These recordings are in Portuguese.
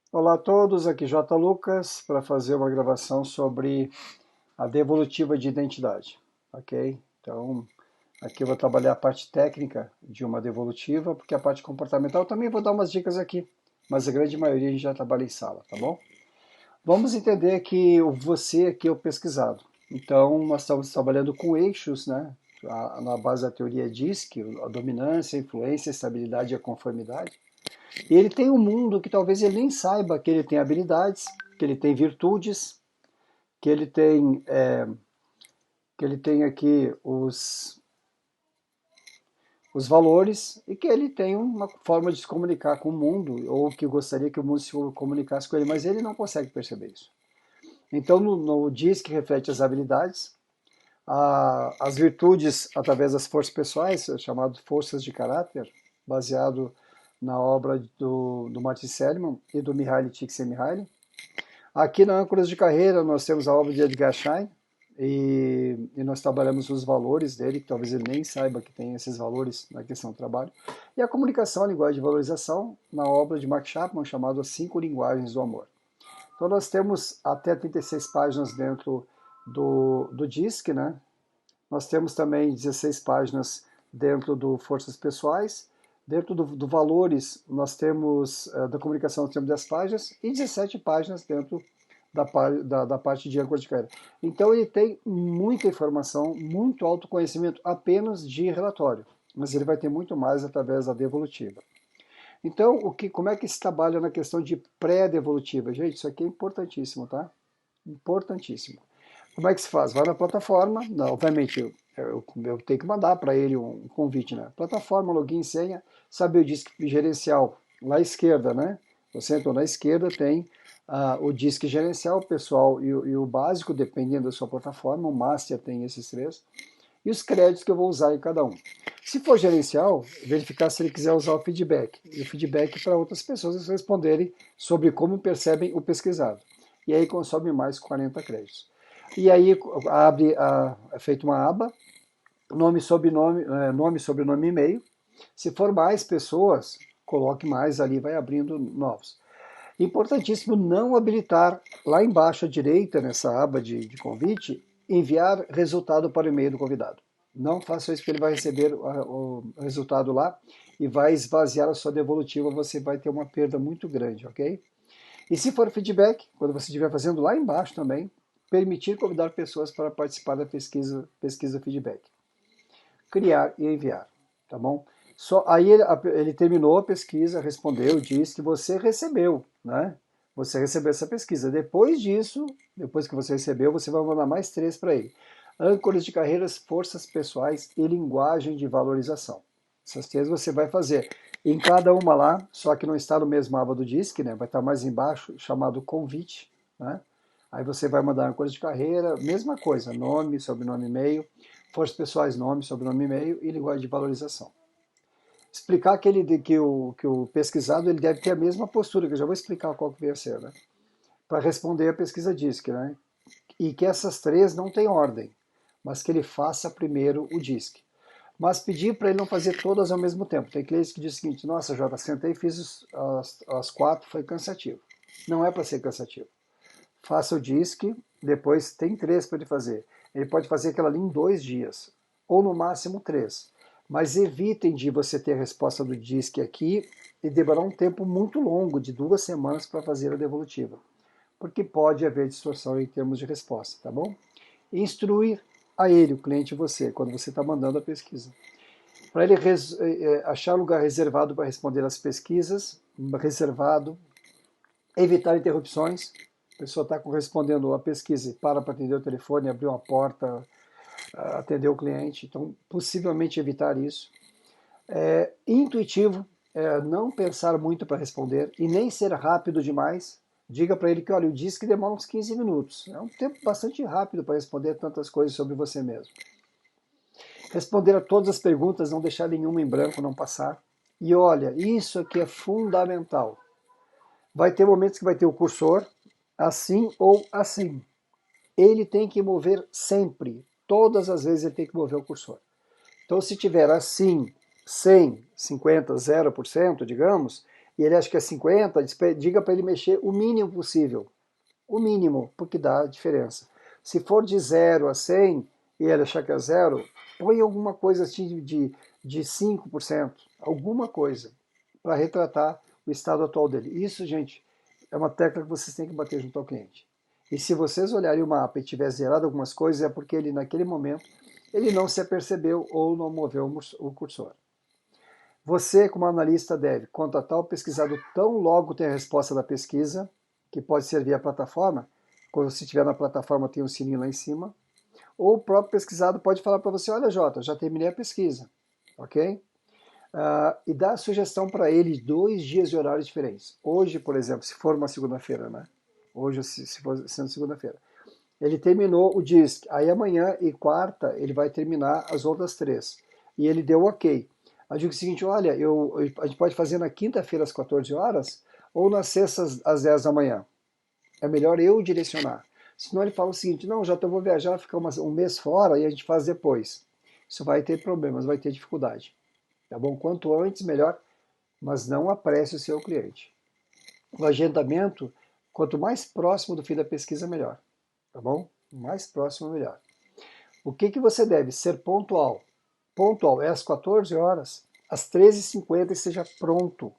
Olá a todos, aqui J. Lucas para fazer uma gravação sobre a devolutiva de identidade, ok? Então, aqui eu vou trabalhar a parte técnica de uma devolutiva, porque a parte comportamental eu também vou dar umas dicas aqui, mas a grande maioria a gente já trabalha em sala, tá bom? Vamos entender que o você aqui é o pesquisado. Então, nós estamos trabalhando com eixos, né? Na base da teoria DISC, a dominância, a influência, a estabilidade e a conformidade. E ele tem um mundo que talvez ele nem saiba que ele tem habilidades, que ele tem virtudes, que ele tem, que ele tem aqui os valores e que ele tem uma forma de se comunicar com o mundo, ou que gostaria que o mundo se comunicasse com ele, mas ele não consegue perceber isso. Então, no diz que reflete as habilidades, as virtudes através das forças pessoais, chamado forças de caráter, baseado na obra do Martin Seligman e do Mihaly Csikszentmihalyi. Aqui na Âncoras de Carreira nós temos a obra de Edgar Schein e nós trabalhamos os valores dele, que talvez ele nem saiba que tem esses valores na questão do trabalho. E a comunicação, a linguagem de valorização, na obra de Mark Chapman, chamado As Cinco Linguagens do Amor. Então nós temos até 36 páginas dentro do DISC, né? Nós temos também 16 páginas dentro do Forças Pessoais. Dentro do Valores, nós temos, da comunicação, nós temos 10 páginas e 17 páginas dentro da parte de âncora de carreira. Então ele tem muita informação, muito autoconhecimento apenas de relatório, mas ele vai ter muito mais através da devolutiva. Então, como é que se trabalha na questão de pré-devolutiva? Gente, isso aqui é importantíssimo, tá? Importantíssimo. Como é que se faz? Vai na plataforma, não, obviamente eu tenho que mandar para ele um convite, né? Plataforma, login, senha, saber o disque gerencial, lá à esquerda, né? Você entrou na esquerda, tem o disque gerencial, pessoal e o básico, dependendo da sua plataforma, o master tem esses três, e os créditos que eu vou usar em cada um. Se for gerencial, verificar se ele quiser usar o feedback, e o feedback para outras pessoas responderem sobre como percebem o pesquisado. E aí consome mais 40 créditos. E aí é feita uma aba, nome, sobrenome, nome, sobrenome e e-mail. Se for mais pessoas, coloque mais ali, vai abrindo novos. Importantíssimo não habilitar lá embaixo à direita, nessa aba de convite, enviar resultado para o e-mail do convidado. Não faça isso, porque ele vai receber o resultado lá e vai esvaziar a sua devolutiva, você vai ter uma perda muito grande, ok? E se for feedback, quando você estiver fazendo lá embaixo também, permitir convidar pessoas para participar da pesquisa feedback. Criar e enviar, tá bom? Só aí ele terminou a pesquisa, respondeu, disse que você recebeu, né? Você recebeu essa pesquisa. Depois disso, depois que você recebeu, você vai mandar mais três para ele. Âncoras de carreiras, forças pessoais e linguagem de valorização. Essas três você vai fazer em cada uma lá, só que não está no mesmo aba do DISC, né? Vai estar mais embaixo, chamado convite, né? Aí você vai mandar âncoras de carreira, mesma coisa, nome, sobrenome, e-mail, forças pessoais, nome, sobrenome, e-mail e linguagem de valorização. Explicar que o pesquisado ele deve ter a mesma postura, que eu já vou explicar qual que vai ser, né? Para responder a pesquisa DISC, né? E que essas três não têm ordem, mas que ele faça primeiro o DISC. Mas pedir para ele não fazer todas ao mesmo tempo. Tem clientes que dizem o seguinte: nossa, Jota, sentei e fiz as quatro, foi cansativo. Não é para ser cansativo. Faça o DISC, depois tem três para ele fazer. Ele pode fazer aquela ali em 2 dias, ou no máximo três. Mas evitem de você ter a resposta do DISC aqui e demorar um tempo muito longo, de 2 semanas, para fazer a devolutiva. Porque pode haver distorção em termos de resposta, tá bom? Instruir a ele, o cliente e você, quando você está mandando a pesquisa. Para ele achar lugar reservado para responder às pesquisas, reservado, evitar interrupções. A pessoa está respondendo a pesquisa e para atender o telefone, abrir uma porta, atender o cliente. Então, possivelmente evitar isso. Intuitivo, não pensar muito para responder e nem ser rápido demais. Diga para ele que, olha, eu disse que demora uns 15 minutos. É um tempo bastante rápido para responder tantas coisas sobre você mesmo. Responder a todas as perguntas, não deixar nenhuma em branco, não passar. E olha, isso aqui é fundamental. Vai ter momentos que vai ter o cursor assim ou assim. Ele tem que mover sempre. Todas as vezes ele tem que mover o cursor. Então, se tiver assim, 100, 50, 0%, digamos, e ele acha que é 50, diga para ele mexer o mínimo possível. O mínimo, porque dá diferença. Se for de 0 a 100 e ele achar que é 0, põe alguma coisa assim de 5%, alguma coisa, para retratar o estado atual dele. Isso, gente, é uma tecla que vocês têm que bater junto ao cliente. E se vocês olharem o mapa e tiver zerado algumas coisas, é porque ele, naquele momento, ele não se apercebeu ou não moveu o cursor. Você, como analista, deve contatar o pesquisador tão logo tem a resposta da pesquisa, que pode ser via plataforma. Quando você estiver na plataforma, tem um sininho lá em cima. Ou o próprio pesquisado pode falar para você, olha, Jota, já terminei a pesquisa, ok? E dá a sugestão para ele 2 dias de horários diferentes. Hoje, por exemplo, se for uma segunda-feira, né? Hoje, se for sendo segunda-feira. Ele terminou o DISC, aí amanhã e quarta ele vai terminar as outras 3. E ele deu ok. Eu digo o seguinte, olha, a gente pode fazer na quinta-feira às 14 horas ou nas sextas às 10 da manhã. É melhor eu direcionar. Senão ele fala o seguinte, não, já vou viajar, ficar um mês fora e a gente faz depois. Isso vai ter problemas, vai ter dificuldade. Tá bom? Quanto antes, melhor, mas não apresse o seu cliente. O agendamento, quanto mais próximo do fim da pesquisa, melhor. Tá bom? Mais próximo, melhor. O que você deve? Ser pontual. Pontual é às 14 horas, às 13h50 esteja pronto.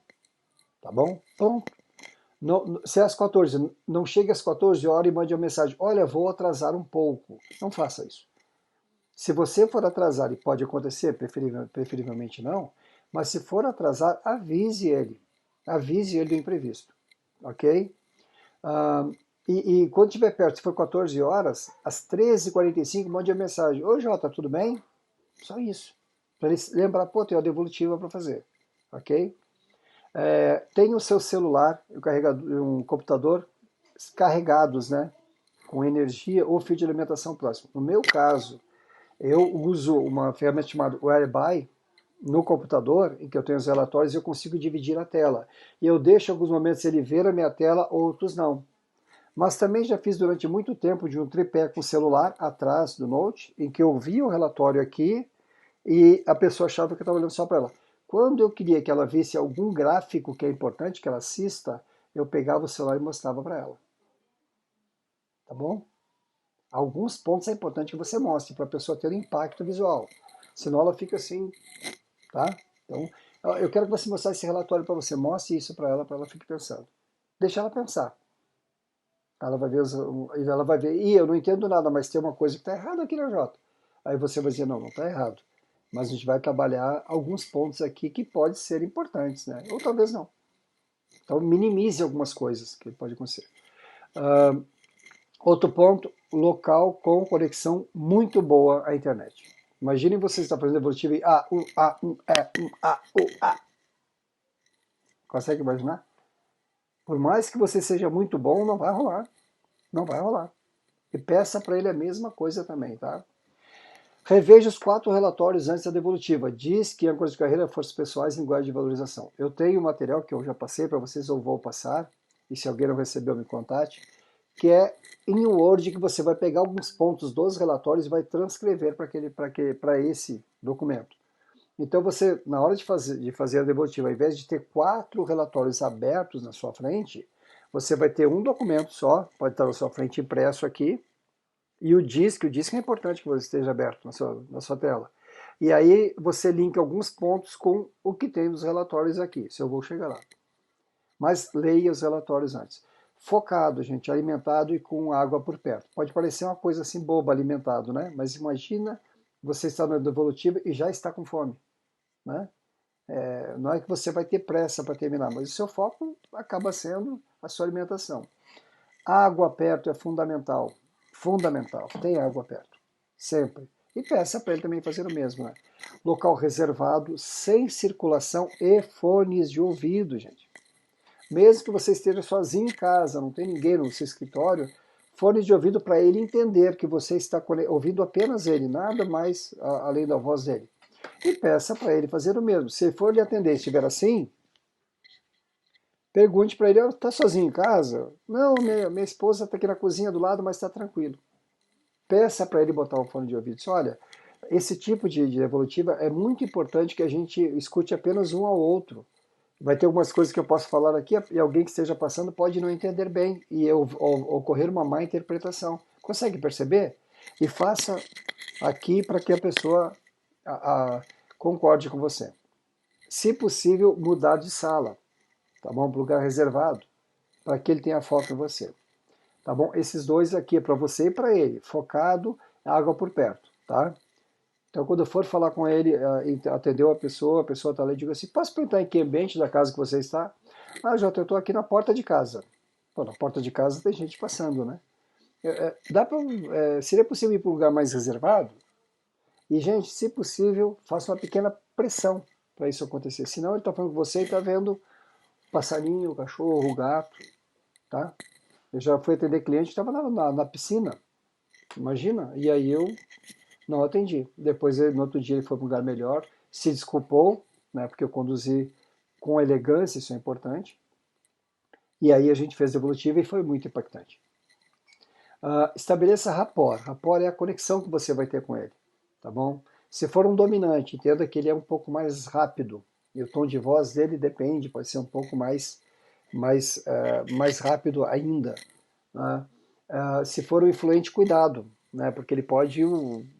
Tá bom? Pronto. Não, se é às 14, não chegue às 14 horas e mande uma mensagem, olha, vou atrasar um pouco. Não faça isso. Se você for atrasar, e pode acontecer, preferivelmente não, mas se for atrasar, avise ele. Avise ele do imprevisto. Ok? E quando estiver perto, se for 14 horas, às 13h45, mande a mensagem. Ô Jota, tudo bem? Só isso. Para ele lembrar, pô, tem uma devolutiva para fazer. Ok? Tem o seu celular, um computador carregados, né? Com energia ou fio de alimentação próximo. No meu caso, eu uso uma ferramenta chamada Whereby no computador, em que eu tenho os relatórios, e eu consigo dividir a tela. E eu deixo alguns momentos ele ver a minha tela, outros não. Mas também já fiz durante muito tempo de um tripé com o celular atrás do Note, em que eu via o relatório aqui e a pessoa achava que eu estava olhando só para ela. Quando eu queria que ela visse algum gráfico que é importante que ela assista, eu pegava o celular e mostrava para ela. Tá bom? Alguns pontos é importante que você mostre para a pessoa ter um impacto visual. Senão ela fica assim, tá? Então, eu quero que você mostre esse relatório para você. Mostre isso para ela fique pensando. Deixa ela pensar. Ela vai ver, e eu não entendo nada, mas tem uma coisa que está errada aqui na Jota. Aí você vai dizer, não, não está errado. Mas a gente vai trabalhar alguns pontos aqui que podem ser importantes, né? Ou talvez não. Então minimize algumas coisas que pode acontecer. Outro ponto, local com conexão muito boa à internet. Imaginem vocês estar fazendo evolutivo e A. Consegue imaginar? Por mais que você seja muito bom, não vai rolar. Não vai rolar. E peça para ele a mesma coisa também, tá? Reveja os 4 relatórios antes da devolutiva. Diz que âncoras de carreira, forças pessoais e linguagem de valorização. Eu tenho um material que eu já passei para vocês, ou vou passar, e se alguém não recebeu, me contate, que é em Word que você vai pegar alguns pontos dos relatórios e vai transcrever para esse documento. Então você, na hora de fazer a devolutiva, ao invés de ter 4 relatórios abertos na sua frente, você vai ter um documento só, pode estar na sua frente impresso aqui, e o disco é importante que você esteja aberto na sua tela. E aí você linka alguns pontos com o que tem nos relatórios aqui, se eu vou chegar lá. Mas leia os relatórios antes. Focado, gente, alimentado e com água por perto. Pode parecer uma coisa assim boba, alimentado, né? Mas imagina você estar na devolutiva e já está com fome, né? Não é que você vai ter pressa para terminar, mas o seu foco acaba sendo a sua alimentação. Água perto é fundamental. Fundamental. Tem água perto. Sempre. E peça para ele também fazer o mesmo, né? Local reservado, sem circulação e fones de ouvido, gente. Mesmo que você esteja sozinho em casa, não tem ninguém no seu escritório, fones de ouvido para ele entender que você está ouvindo apenas ele, nada mais além da voz dele. E peça para ele fazer o mesmo. Se for lhe atender e estiver assim, pergunte para ele, está sozinho em casa? Não, minha esposa está aqui na cozinha do lado, mas está tranquilo. Peça para ele botar um fone de ouvido. Diz, olha, esse tipo de evolutiva é muito importante que a gente escute apenas um ao outro. Vai ter algumas coisas que eu posso falar aqui e alguém que esteja passando pode não entender bem e ocorrer uma má interpretação. Consegue perceber? E faça aqui para que a pessoa concorde com você. Se possível, mudar de sala, tá bom? Para lugar reservado, para que ele tenha foco em você. Tá bom? Esses dois aqui é para você e para ele, focado, água por perto, tá? Então, quando eu for falar com ele, atendeu a pessoa está ali, diga assim, posso perguntar em que ambiente da casa que você está? Ah, Jota, eu estou aqui na porta de casa. Pô, na porta de casa tem gente passando, né? Seria possível ir para um lugar mais reservado? E, gente, se possível, faça uma pequena pressão para isso acontecer. Senão ele está falando com você e está vendo passarinho, cachorro, gato, tá? Eu já fui atender cliente, estava na piscina, imagina? E aí eu não atendi. Depois, no outro dia, ele foi para um lugar melhor, se desculpou, né, porque eu conduzi com elegância, isso é importante. E aí a gente fez a devolutiva e foi muito impactante. Estabeleça rapport. Rapport é a conexão que você vai ter com ele, tá bom? Se for um dominante, entenda que ele é um pouco mais rápido. E o tom de voz dele depende, pode ser um pouco mais rápido ainda. Né? Se for um influente, cuidado, né? Porque ele pode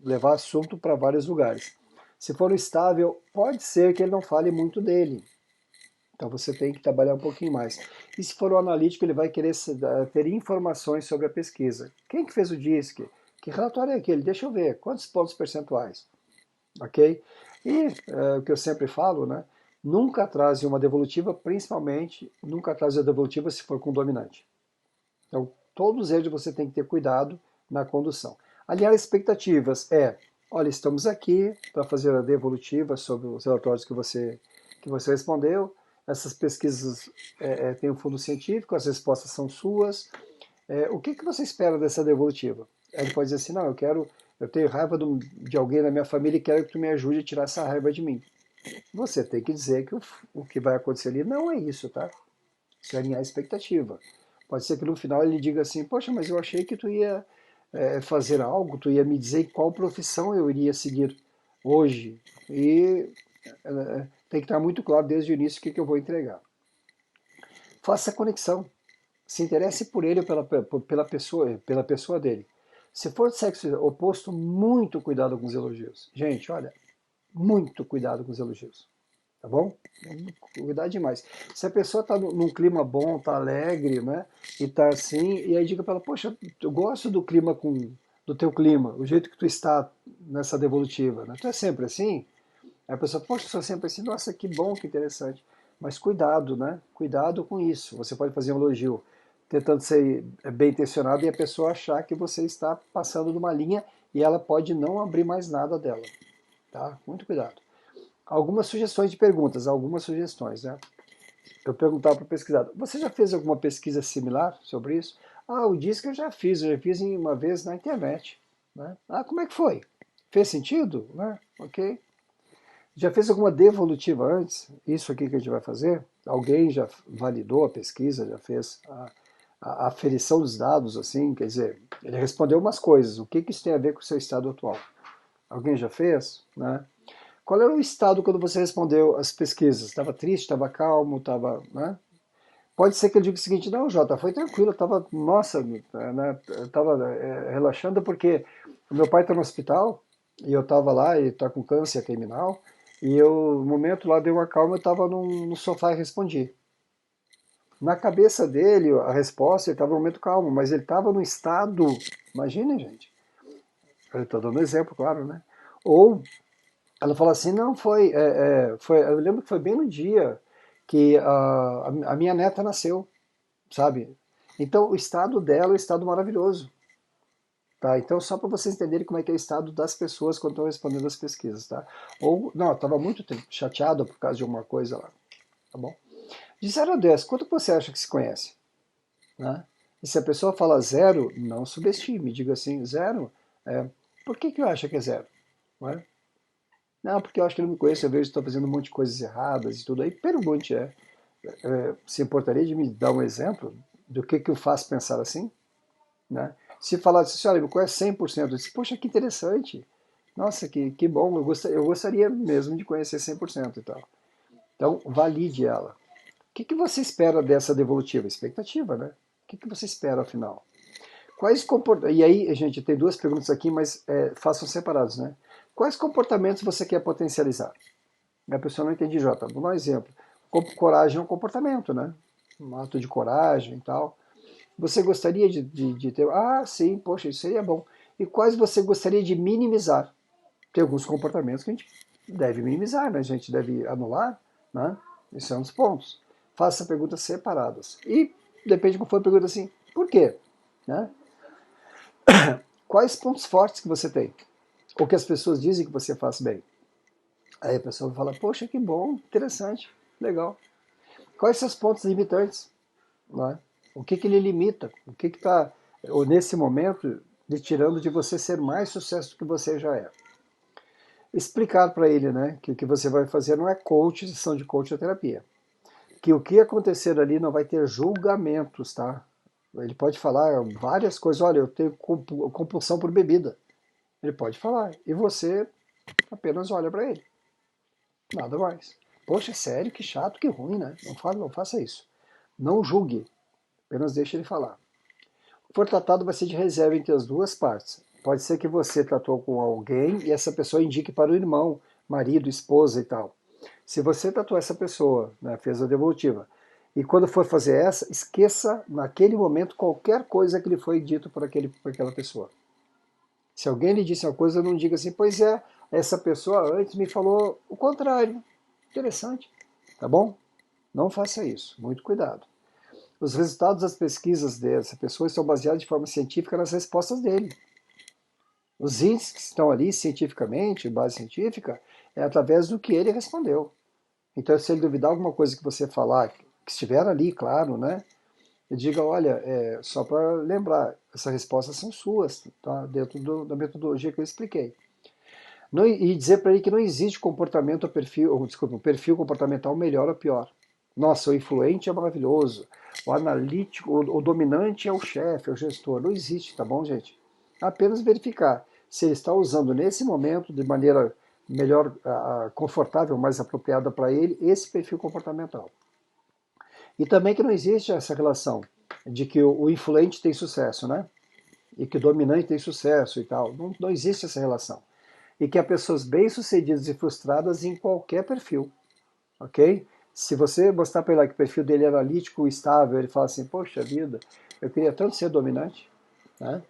levar assunto para vários lugares. Se for um estável, pode ser que ele não fale muito dele. Então você tem que trabalhar um pouquinho mais. E se for um analítico, ele vai querer ter informações sobre a pesquisa. Quem que fez o DISC? Que relatório é aquele? Deixa eu ver. Quantos pontos percentuais? Ok? E o que eu sempre falo, né? Nunca atrase uma devolutiva, principalmente nunca atrase a devolutiva se for com dominante. Então, todos eles você tem que ter cuidado na condução. Alinhar expectativas olha, estamos aqui para fazer a devolutiva sobre os relatórios que você respondeu. Essas pesquisas têm um fundo científico, as respostas são suas. O que você espera dessa devolutiva? Aí ele pode dizer assim, não, eu tenho raiva de alguém na minha família e quero que tu me ajude a tirar essa raiva de mim. Você tem que dizer que o que vai acontecer ali não é isso, tá? Isso é alinhar a expectativa. Pode ser que no final ele diga assim, poxa, mas eu achei que tu ia fazer algo, tu ia me dizer qual profissão eu iria seguir hoje. E tem que estar muito claro desde o início o que eu vou entregar. Faça a conexão. Se interesse por ele ou pela pessoa dele. Se for de sexo oposto, muito cuidado com os elogios. Gente, olha, muito cuidado com os elogios. Tá bom? Cuidar demais. Se a pessoa está num clima bom, está alegre, né? E está assim, e aí diga para ela, poxa, eu gosto do teu clima, o jeito que tu está nessa devolutiva, né? Tu é sempre assim? Aí a pessoa, poxa, eu sou sempre assim, nossa, que bom, que interessante. Mas cuidado, né? Cuidado com isso. Você pode fazer um elogio tentando ser bem intencionado e a pessoa achar que você está passando de uma linha e ela pode não abrir mais nada dela. Tá? Muito cuidado. Algumas sugestões de perguntas, algumas sugestões, né? Eu perguntava para o pesquisador, você já fez alguma pesquisa similar sobre isso? Ah, o DISC eu já fiz uma vez na internet. Né? Ah, como é que foi? Fez sentido? Né? Ok. Já fez alguma devolutiva antes? Isso aqui que a gente vai fazer? Alguém já validou a pesquisa, já fez a aferição dos dados, assim? Quer dizer, ele respondeu umas coisas. O que isso tem a ver com o seu estado atual? Alguém já fez? Né? Qual era o estado quando você respondeu as pesquisas? Estava triste, estava calmo, estava. Né? Pode ser que eu diga o seguinte: não, Jota, foi tranquilo, eu estava, nossa, né, estava relaxando porque o meu pai está no hospital e eu estava lá e está com câncer terminal. E eu, no momento lá, deu uma calma, eu estava no sofá e respondi. Na cabeça dele, a resposta, ele estava no momento calmo, mas ele estava num estado. Imagine, gente. Eu estou dando exemplo, claro, né? Ou ela falou assim, não, eu lembro que foi bem no dia que a minha neta nasceu, sabe? Então, o estado dela é um estado maravilhoso, tá? Então, só para vocês entenderem como é que é o estado das pessoas quando estão respondendo as pesquisas, tá? Ou, não, estava muito chateado por causa de alguma coisa lá, tá bom? De 0 a 10, quanto você acha que se conhece? Né? E se a pessoa fala zero, não subestime, diga assim, zero, por que eu acho que é zero? Não é? Não, porque eu acho que ele não me conhece, eu vejo que estou fazendo um monte de coisas erradas e tudo aí. Pergunte, se importaria de me dar um exemplo do que o faz pensar assim? Né? Se falar assim, olha, me conhece 100%, eu disse, poxa, que interessante. Nossa, que bom, eu gostaria mesmo de conhecer 100% e tal. Então, valide ela. que você espera dessa devolutiva? Expectativa, né? O que você espera afinal? Quais E aí, gente, tem duas perguntas aqui, mas façam separados, né? Quais comportamentos você quer potencializar? A pessoa não entende, Jota. Vou dar um exemplo. Coragem é um comportamento, né? Um ato de coragem e tal. Você gostaria de ter. Ah, sim, poxa, isso seria bom. E quais você gostaria de minimizar? Tem alguns comportamentos que a gente deve minimizar, né? A gente deve anular, né? Esse é um dos pontos. Faça perguntas separadas. E depende de como for a pergunta assim, por quê? Né? Quais pontos fortes que você tem? Ou que as pessoas dizem que você faz bem? Aí a pessoa fala, poxa, que bom, interessante, legal. Quais são os pontos limitantes? Não é? O que ele limita? O que está, nesse momento, lhe tirando de você ser mais sucesso do que você já é? Explicar para ele, né, que o que você vai fazer não é coach, sessão de coach ou terapia. Que o que acontecer ali não vai ter julgamentos, tá? Ele pode falar várias coisas. Olha, eu tenho compulsão por bebida. Ele pode falar. E você apenas olha para ele. Nada mais. Poxa, sério, que chato, que ruim, né? Não faça isso. Não julgue. Apenas deixe ele falar. O que for tratado vai ser de reserva entre as duas partes. Pode ser que você tratou com alguém e essa pessoa indique para o irmão, marido, esposa e tal. Se você tratou essa pessoa, né, fez a devolutiva, e quando for fazer essa, esqueça naquele momento qualquer coisa que lhe foi dito por aquela pessoa. Se alguém lhe disse uma coisa, não diga assim, pois é, essa pessoa antes me falou o contrário. Interessante, tá bom? Não faça isso, muito cuidado. Os resultados das pesquisas dessa pessoa estão baseados de forma científica nas respostas dele. Os índices que estão ali cientificamente, base científica, é através do que ele respondeu. Então, se ele duvidar alguma coisa que você falar, que estiver ali, claro, né? Diga, olha, só para lembrar, essas respostas são suas, tá? Dentro da metodologia que eu expliquei. Não, e dizer para ele que não existe comportamento ou perfil, ou, desculpa, um perfil comportamental melhor ou pior. Nossa, o influente é maravilhoso, o analítico, o dominante é o chefe, é o gestor. Não existe, tá bom, gente? Apenas verificar se ele está usando nesse momento, de maneira melhor, confortável, mais apropriada para ele, esse perfil comportamental. E também que não existe essa relação de que o influente tem sucesso, né? E que o dominante tem sucesso e tal. Não existe essa relação. E que há pessoas bem-sucedidas e frustradas em qualquer perfil, ok? Se você mostrar para ele que o perfil dele é analítico, estável, ele fala assim, poxa vida, eu queria tanto ser dominante, né?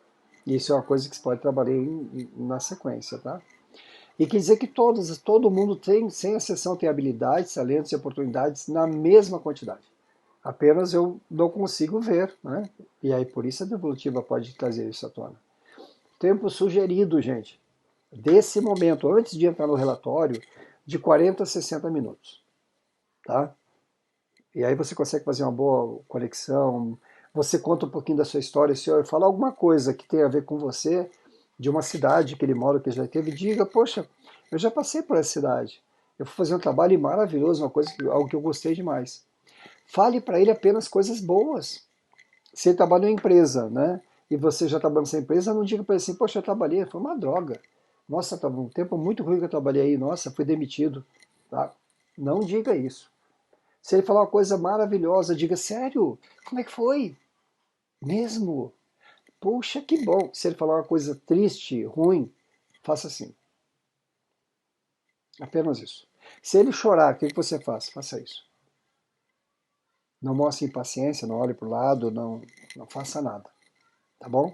E isso é uma coisa que você pode trabalhar na sequência, tá? E quer dizer que todo mundo tem, sem exceção, tem habilidades, talentos e oportunidades na mesma quantidade. Apenas eu não consigo ver, né? E aí por isso a devolutiva pode trazer isso à tona. Tempo sugerido, gente, desse momento, antes de entrar no relatório, de 40 a 60 minutos, tá? E aí você consegue fazer uma boa conexão, você conta um pouquinho da sua história, se eu falar alguma coisa que tem a ver com você, de uma cidade que ele mora, que já teve, diga, poxa, eu já passei por essa cidade, eu fui fazer um trabalho maravilhoso, algo que eu gostei demais. Fale para ele apenas coisas boas. Se ele trabalha em uma empresa, né, e você já trabalha nessa empresa, não diga para ele assim, poxa, eu trabalhei, foi uma droga. Nossa, tá um tempo muito ruim que eu trabalhei aí, nossa, fui demitido. Tá? Não diga isso. Se ele falar uma coisa maravilhosa, diga, sério, como é que foi? Mesmo? Puxa, que bom. Se ele falar uma coisa triste, ruim, faça assim. Apenas isso. Se ele chorar, o que você faz? Faça isso. Não mostre impaciência, não olhe para o lado, não faça nada. Tá bom?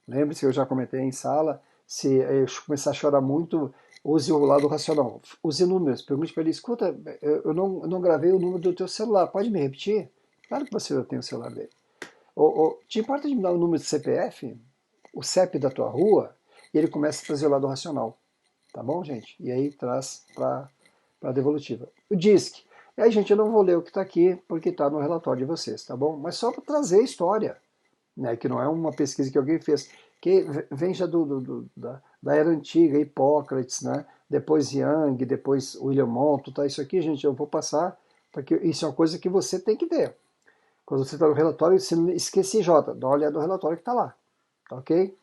Lembre-se que eu já comentei em sala, se eu começar a chorar muito, use o lado racional. Use números. Pergunte para ele, escuta, eu não gravei o número do teu celular, pode me repetir? Claro que você já tem o celular dele. Te importa de me dar o número de CPF? O CEP da tua rua? E ele começa a trazer o lado racional. Tá bom, gente? E aí traz para a devolutiva. O DISC. E aí, gente, eu não vou ler o que está aqui, porque está no relatório de vocês, tá bom? Mas só para trazer a história, né, que não é uma pesquisa que alguém fez, que vem já da era antiga, Hipócrates, né, depois Young, depois William Monto, tá? Isso aqui, gente, eu vou passar, porque isso é uma coisa que você tem que ter. Quando você está no relatório, você não esquece J, dá uma olhada no relatório que está lá, tá ok?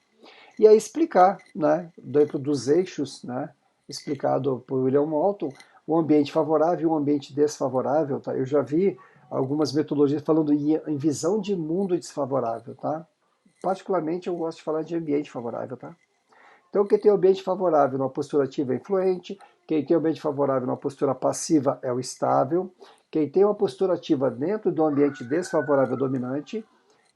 E aí explicar, né, dentro dos eixos, né, explicado por William Moulton, o ambiente favorável e o ambiente desfavorável, tá? Eu já vi algumas metodologias falando em visão de mundo desfavorável, tá? Particularmente eu gosto de falar de ambiente favorável, tá? Então, quem tem um ambiente favorável numa postura ativa é influente, quem tem um ambiente favorável numa postura passiva é o estável, quem tem uma postura ativa dentro do ambiente desfavorável é o dominante,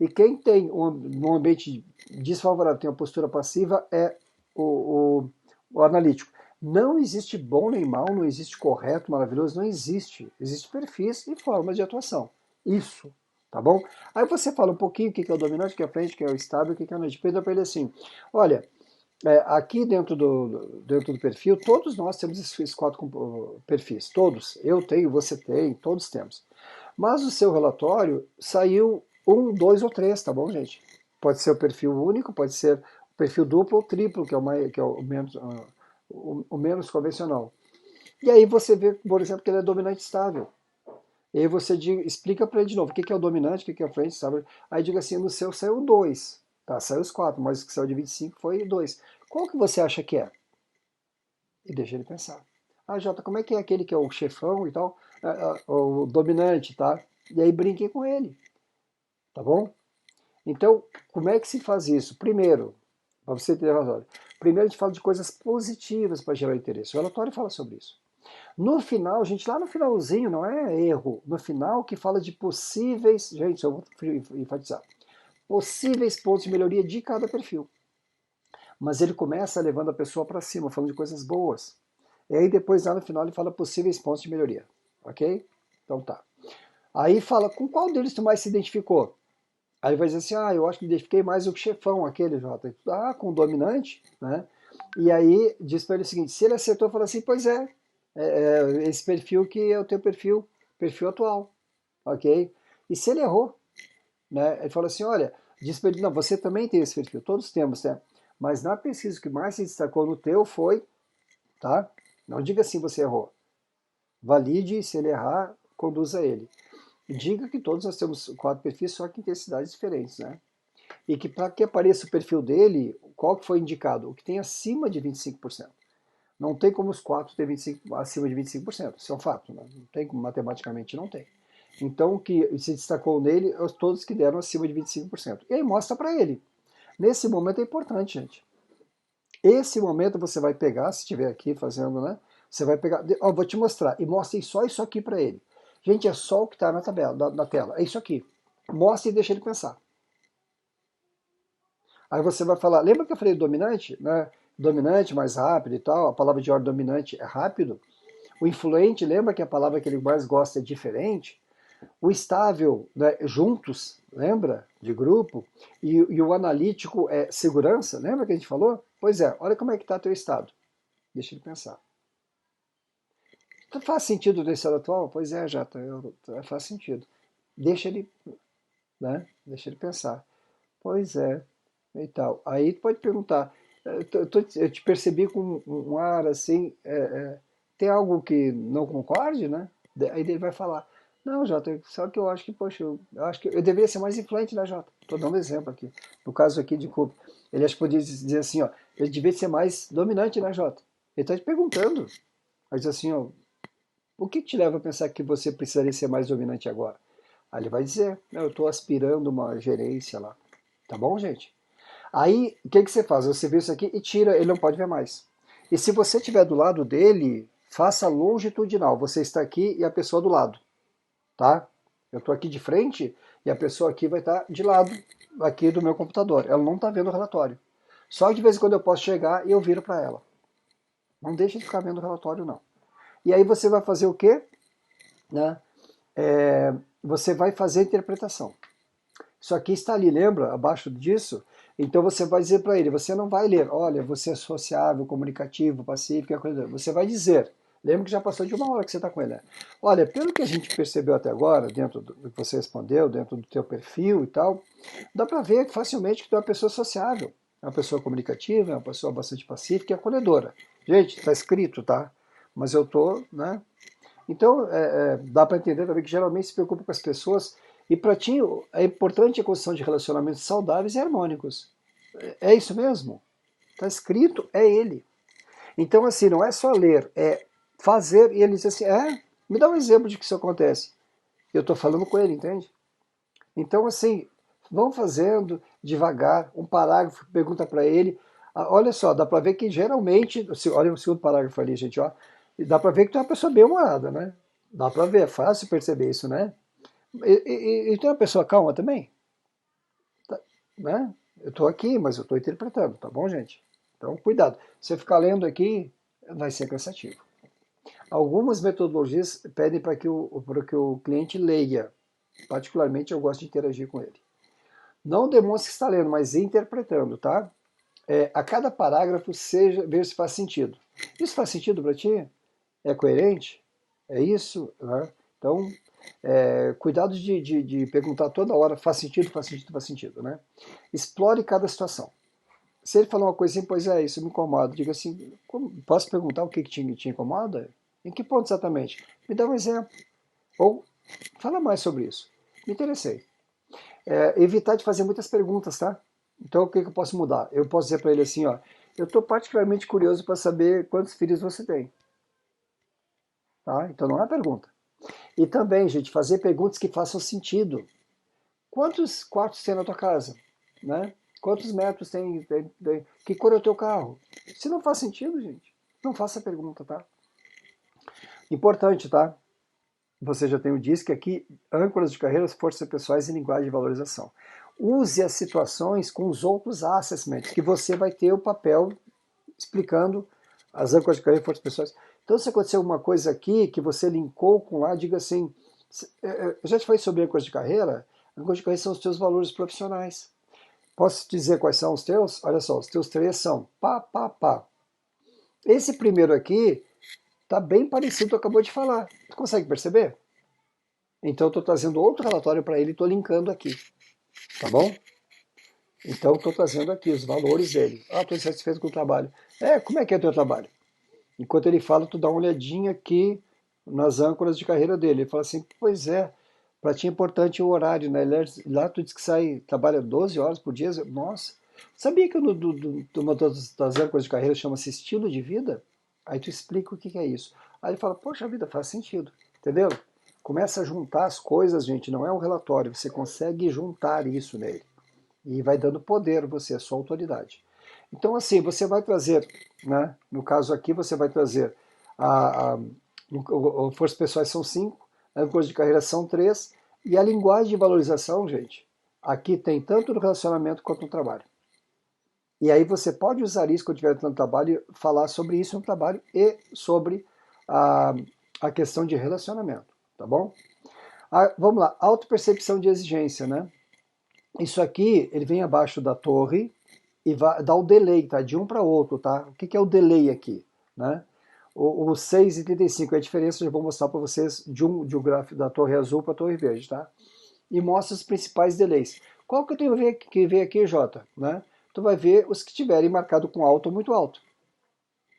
e quem tem um ambiente desfavorável tem uma postura passiva é o analítico. Não existe bom nem mal, não existe correto, maravilhoso, não existe. Existem perfis e formas de atuação. Isso, tá bom? Aí você fala um pouquinho o que é o dominante, o que é a frente, o que é o estável, o que é o analítico. Pergunta para ele assim, olha, aqui dentro do perfil, todos nós temos esses 4 perfis, todos. Eu tenho, você tem, todos temos. Mas o seu relatório saiu 1, 2 ou 3, tá bom, gente? Pode ser o perfil único, pode ser o perfil duplo ou triplo, que é o menos convencional. E aí você vê, por exemplo, que ele é dominante estável. E aí você explica para ele de novo o que é o dominante, o que é a frente, sabe? Aí diga assim, no seu saiu 2, tá? Saiu os 4, mas o que saiu de 25 foi 2. Qual que você acha que é? E deixa ele pensar. Ah, Jota, como é que é aquele que é o chefão e tal? O dominante, tá? E aí brinquei com ele, tá bom? Então, como é que se faz isso? Primeiro, para você ter relatório. Primeiro a gente fala de coisas positivas para gerar interesse. O relatório fala sobre isso. No final, gente, lá no finalzinho, não é erro. No final que fala de possíveis, gente, eu vou enfatizar, possíveis pontos de melhoria de cada perfil. Mas ele começa levando a pessoa para cima, falando de coisas boas. E aí depois lá no final ele fala possíveis pontos de melhoria, ok? Então tá. Aí fala com qual deles tu mais se identificou? Aí vai dizer assim, eu acho que me identifiquei mais o chefão, aquele, Jota. Com o dominante, né? E aí diz para ele o seguinte, se ele acertou, fala assim, pois esse perfil que é o teu perfil atual, ok? E se ele errou, né? Ele fala assim, olha, diz para ele, não, você também tem esse perfil, todos temos, né? Mas na pesquisa o que mais se destacou no teu foi, tá? Não diga assim, você errou. Valide, se ele errar, conduza ele. Diga que todos nós temos 4 perfis, só que intensidades diferentes, né? E que para que apareça o perfil dele, qual que foi indicado? O que tem acima de 25%. Não tem como os 4 ter 25, acima de 25%, isso é um fato, né? Não tem como, matematicamente não tem. Então, o que se destacou nele, todos que deram acima de 25%. E aí mostra para ele. Nesse momento é importante, gente. Esse momento você vai pegar, se estiver aqui fazendo, né? Você vai pegar, vou te mostrar, e mostre só isso aqui para ele. Gente, é só o que está na tela, é isso aqui. Mostre e deixa ele pensar. Aí você vai falar, lembra que eu falei dominante? Né? Dominante, mais rápido e tal, a palavra de ordem dominante é rápido. O influente, lembra que a palavra que ele mais gosta é diferente? O estável, né, juntos, lembra? De grupo. E o analítico é segurança, lembra que a gente falou? Pois é, olha como é que está teu estado. Deixa ele pensar. Faz sentido no estado atual? Pois é, Jata, faz sentido. Deixa ele, né? Deixa ele pensar. Pois é, e tal. Aí tu pode perguntar, eu te percebi com um ar assim, tem algo que não concorde, né? Aí ele vai falar, não, Jota, só que eu acho que, poxa, eu acho que eu deveria ser mais influente, né, Jota? Estou dando um exemplo aqui. No caso aqui de Cuba, ele acho que podia dizer assim, ó, ele deveria ser mais dominante, né, Jota? Ele está te perguntando. Aí diz assim, ó, o que te leva a pensar que você precisaria ser mais dominante agora? Aí ele vai dizer, eu estou aspirando uma gerência lá. Tá bom, gente? Aí, o que você faz? Você vê isso aqui e tira, ele não pode ver mais. E se você estiver do lado dele, faça longitudinal. Você está aqui e a pessoa do lado, tá? Eu estou aqui de frente e a pessoa aqui vai estar de lado aqui do meu computador. Ela não está vendo o relatório. Só que de vez em quando eu posso chegar e eu viro para ela. Não deixa de ficar vendo o relatório, não. E aí você vai fazer o quê? Né? Você vai fazer a interpretação. Isso aqui está ali, lembra? Abaixo disso. Então você vai dizer para ele, você não vai ler, olha, você é sociável, comunicativo, pacífico, você vai dizer, lembra que já passou de 1 hora que você está com ele, né? Olha, pelo que a gente percebeu até agora, dentro do que você respondeu, dentro do teu perfil e tal, dá para ver facilmente que tu é uma pessoa sociável, é uma pessoa comunicativa, é uma pessoa bastante pacífica e acolhedora. Gente, está escrito, tá? Mas eu tô, né? Então, dá para entender também que geralmente se preocupa com as pessoas e para ti é importante a construção de relacionamentos saudáveis e harmônicos. É isso mesmo? Está escrito, é ele. Então, assim, não é só ler, é fazer. E ele diz assim, me dá um exemplo de que isso acontece. Eu estou falando com ele, entende? Então, assim, vão fazendo devagar, um parágrafo, pergunta para ele. Olha só, dá para ver que geralmente, olha o segundo parágrafo ali, gente, ó, e dá para ver que tu é uma pessoa bem humorada, né? Dá para ver, é fácil perceber isso, né? E tu é uma pessoa calma também, né? Eu estou aqui, mas eu estou interpretando, tá bom, gente? Então, cuidado. Se eu ficar lendo aqui, vai ser cansativo. Algumas metodologias pedem para que o cliente leia. Particularmente, eu gosto de interagir com ele. Não demonstre que está lendo, mas interpretando, tá? A cada parágrafo, ver se faz sentido. Isso faz sentido para ti? É coerente? É isso? Né? Então, cuidado de perguntar toda hora, faz sentido, faz sentido, faz sentido, né? Explore cada situação. Se ele falar uma coisa assim, pois é, isso me incomoda, diga assim, posso perguntar o que te incomoda? Em que ponto exatamente? Me dá um exemplo. Ou, fala mais sobre isso. Me interessei. Evitar de fazer muitas perguntas, tá? Então, o que eu posso mudar? Eu posso dizer para ele assim, ó, eu estou particularmente curioso para saber quantos filhos você tem, tá? Então, não é pergunta. E também, gente, fazer perguntas que façam sentido. Quantos quartos tem na tua casa? Né? Quantos metros tem? Que cor é o teu carro? Se não faz sentido, gente, não faça pergunta, tá? Importante, tá? Você já tem o DISC aqui, âncoras de carreiras, forças pessoais e linguagem de valorização. Use as situações com os outros assessments, que você vai ter o papel explicando as âncoras de carreira e forças pessoais. Então, se acontecer alguma coisa aqui que você linkou com lá, diga assim, eu já te falei sobre âncoras de carreira, âncoras de carreira são os teus valores profissionais. Posso dizer quais são os teus? Olha só, os teus três são pá, pá, pá. Esse primeiro aqui está bem parecido com o que eu acabou de falar. Tu consegue perceber? Então, eu estou trazendo outro relatório para ele e estou linkando aqui. Tá bom? Então, estou trazendo aqui os valores dele. Ah, estou insatisfeito com o trabalho. Como é que é o teu trabalho? Enquanto ele fala, tu dá uma olhadinha aqui nas âncoras de carreira dele. Ele fala assim, pois é, para ti é importante o horário, né? Lá tu diz que trabalha 12 horas por dia. Nossa, sabia que uma das âncoras de carreira chama-se estilo de vida? Aí tu explica o que é isso. Aí ele fala, poxa vida, faz sentido, entendeu? Começa a juntar as coisas, gente, não é um relatório, você consegue juntar isso nele. E vai dando poder a você, a sua autoridade. Então, assim, você vai trazer, né, no caso aqui, você vai trazer forças pessoais são 5, âncoras de carreira são 3, e a linguagem de valorização, gente, aqui tem tanto no relacionamento quanto no trabalho. E aí você pode usar isso quando estiver no trabalho, falar sobre isso no trabalho e sobre a, a questão de relacionamento, tá bom? Vamos lá, autopercepção de exigência, né? Isso aqui, ele vem abaixo da torre e vai dar o delay, tá? De um para outro, tá? O que é o delay aqui, né? O 6,35 é a diferença, eu vou mostrar para vocês de um gráfico da torre azul para a torre verde, tá? E mostra os principais delays. Qual que eu tenho que ver aqui, Jota? Né? Tu vai ver os que tiverem marcado com alto ou muito alto,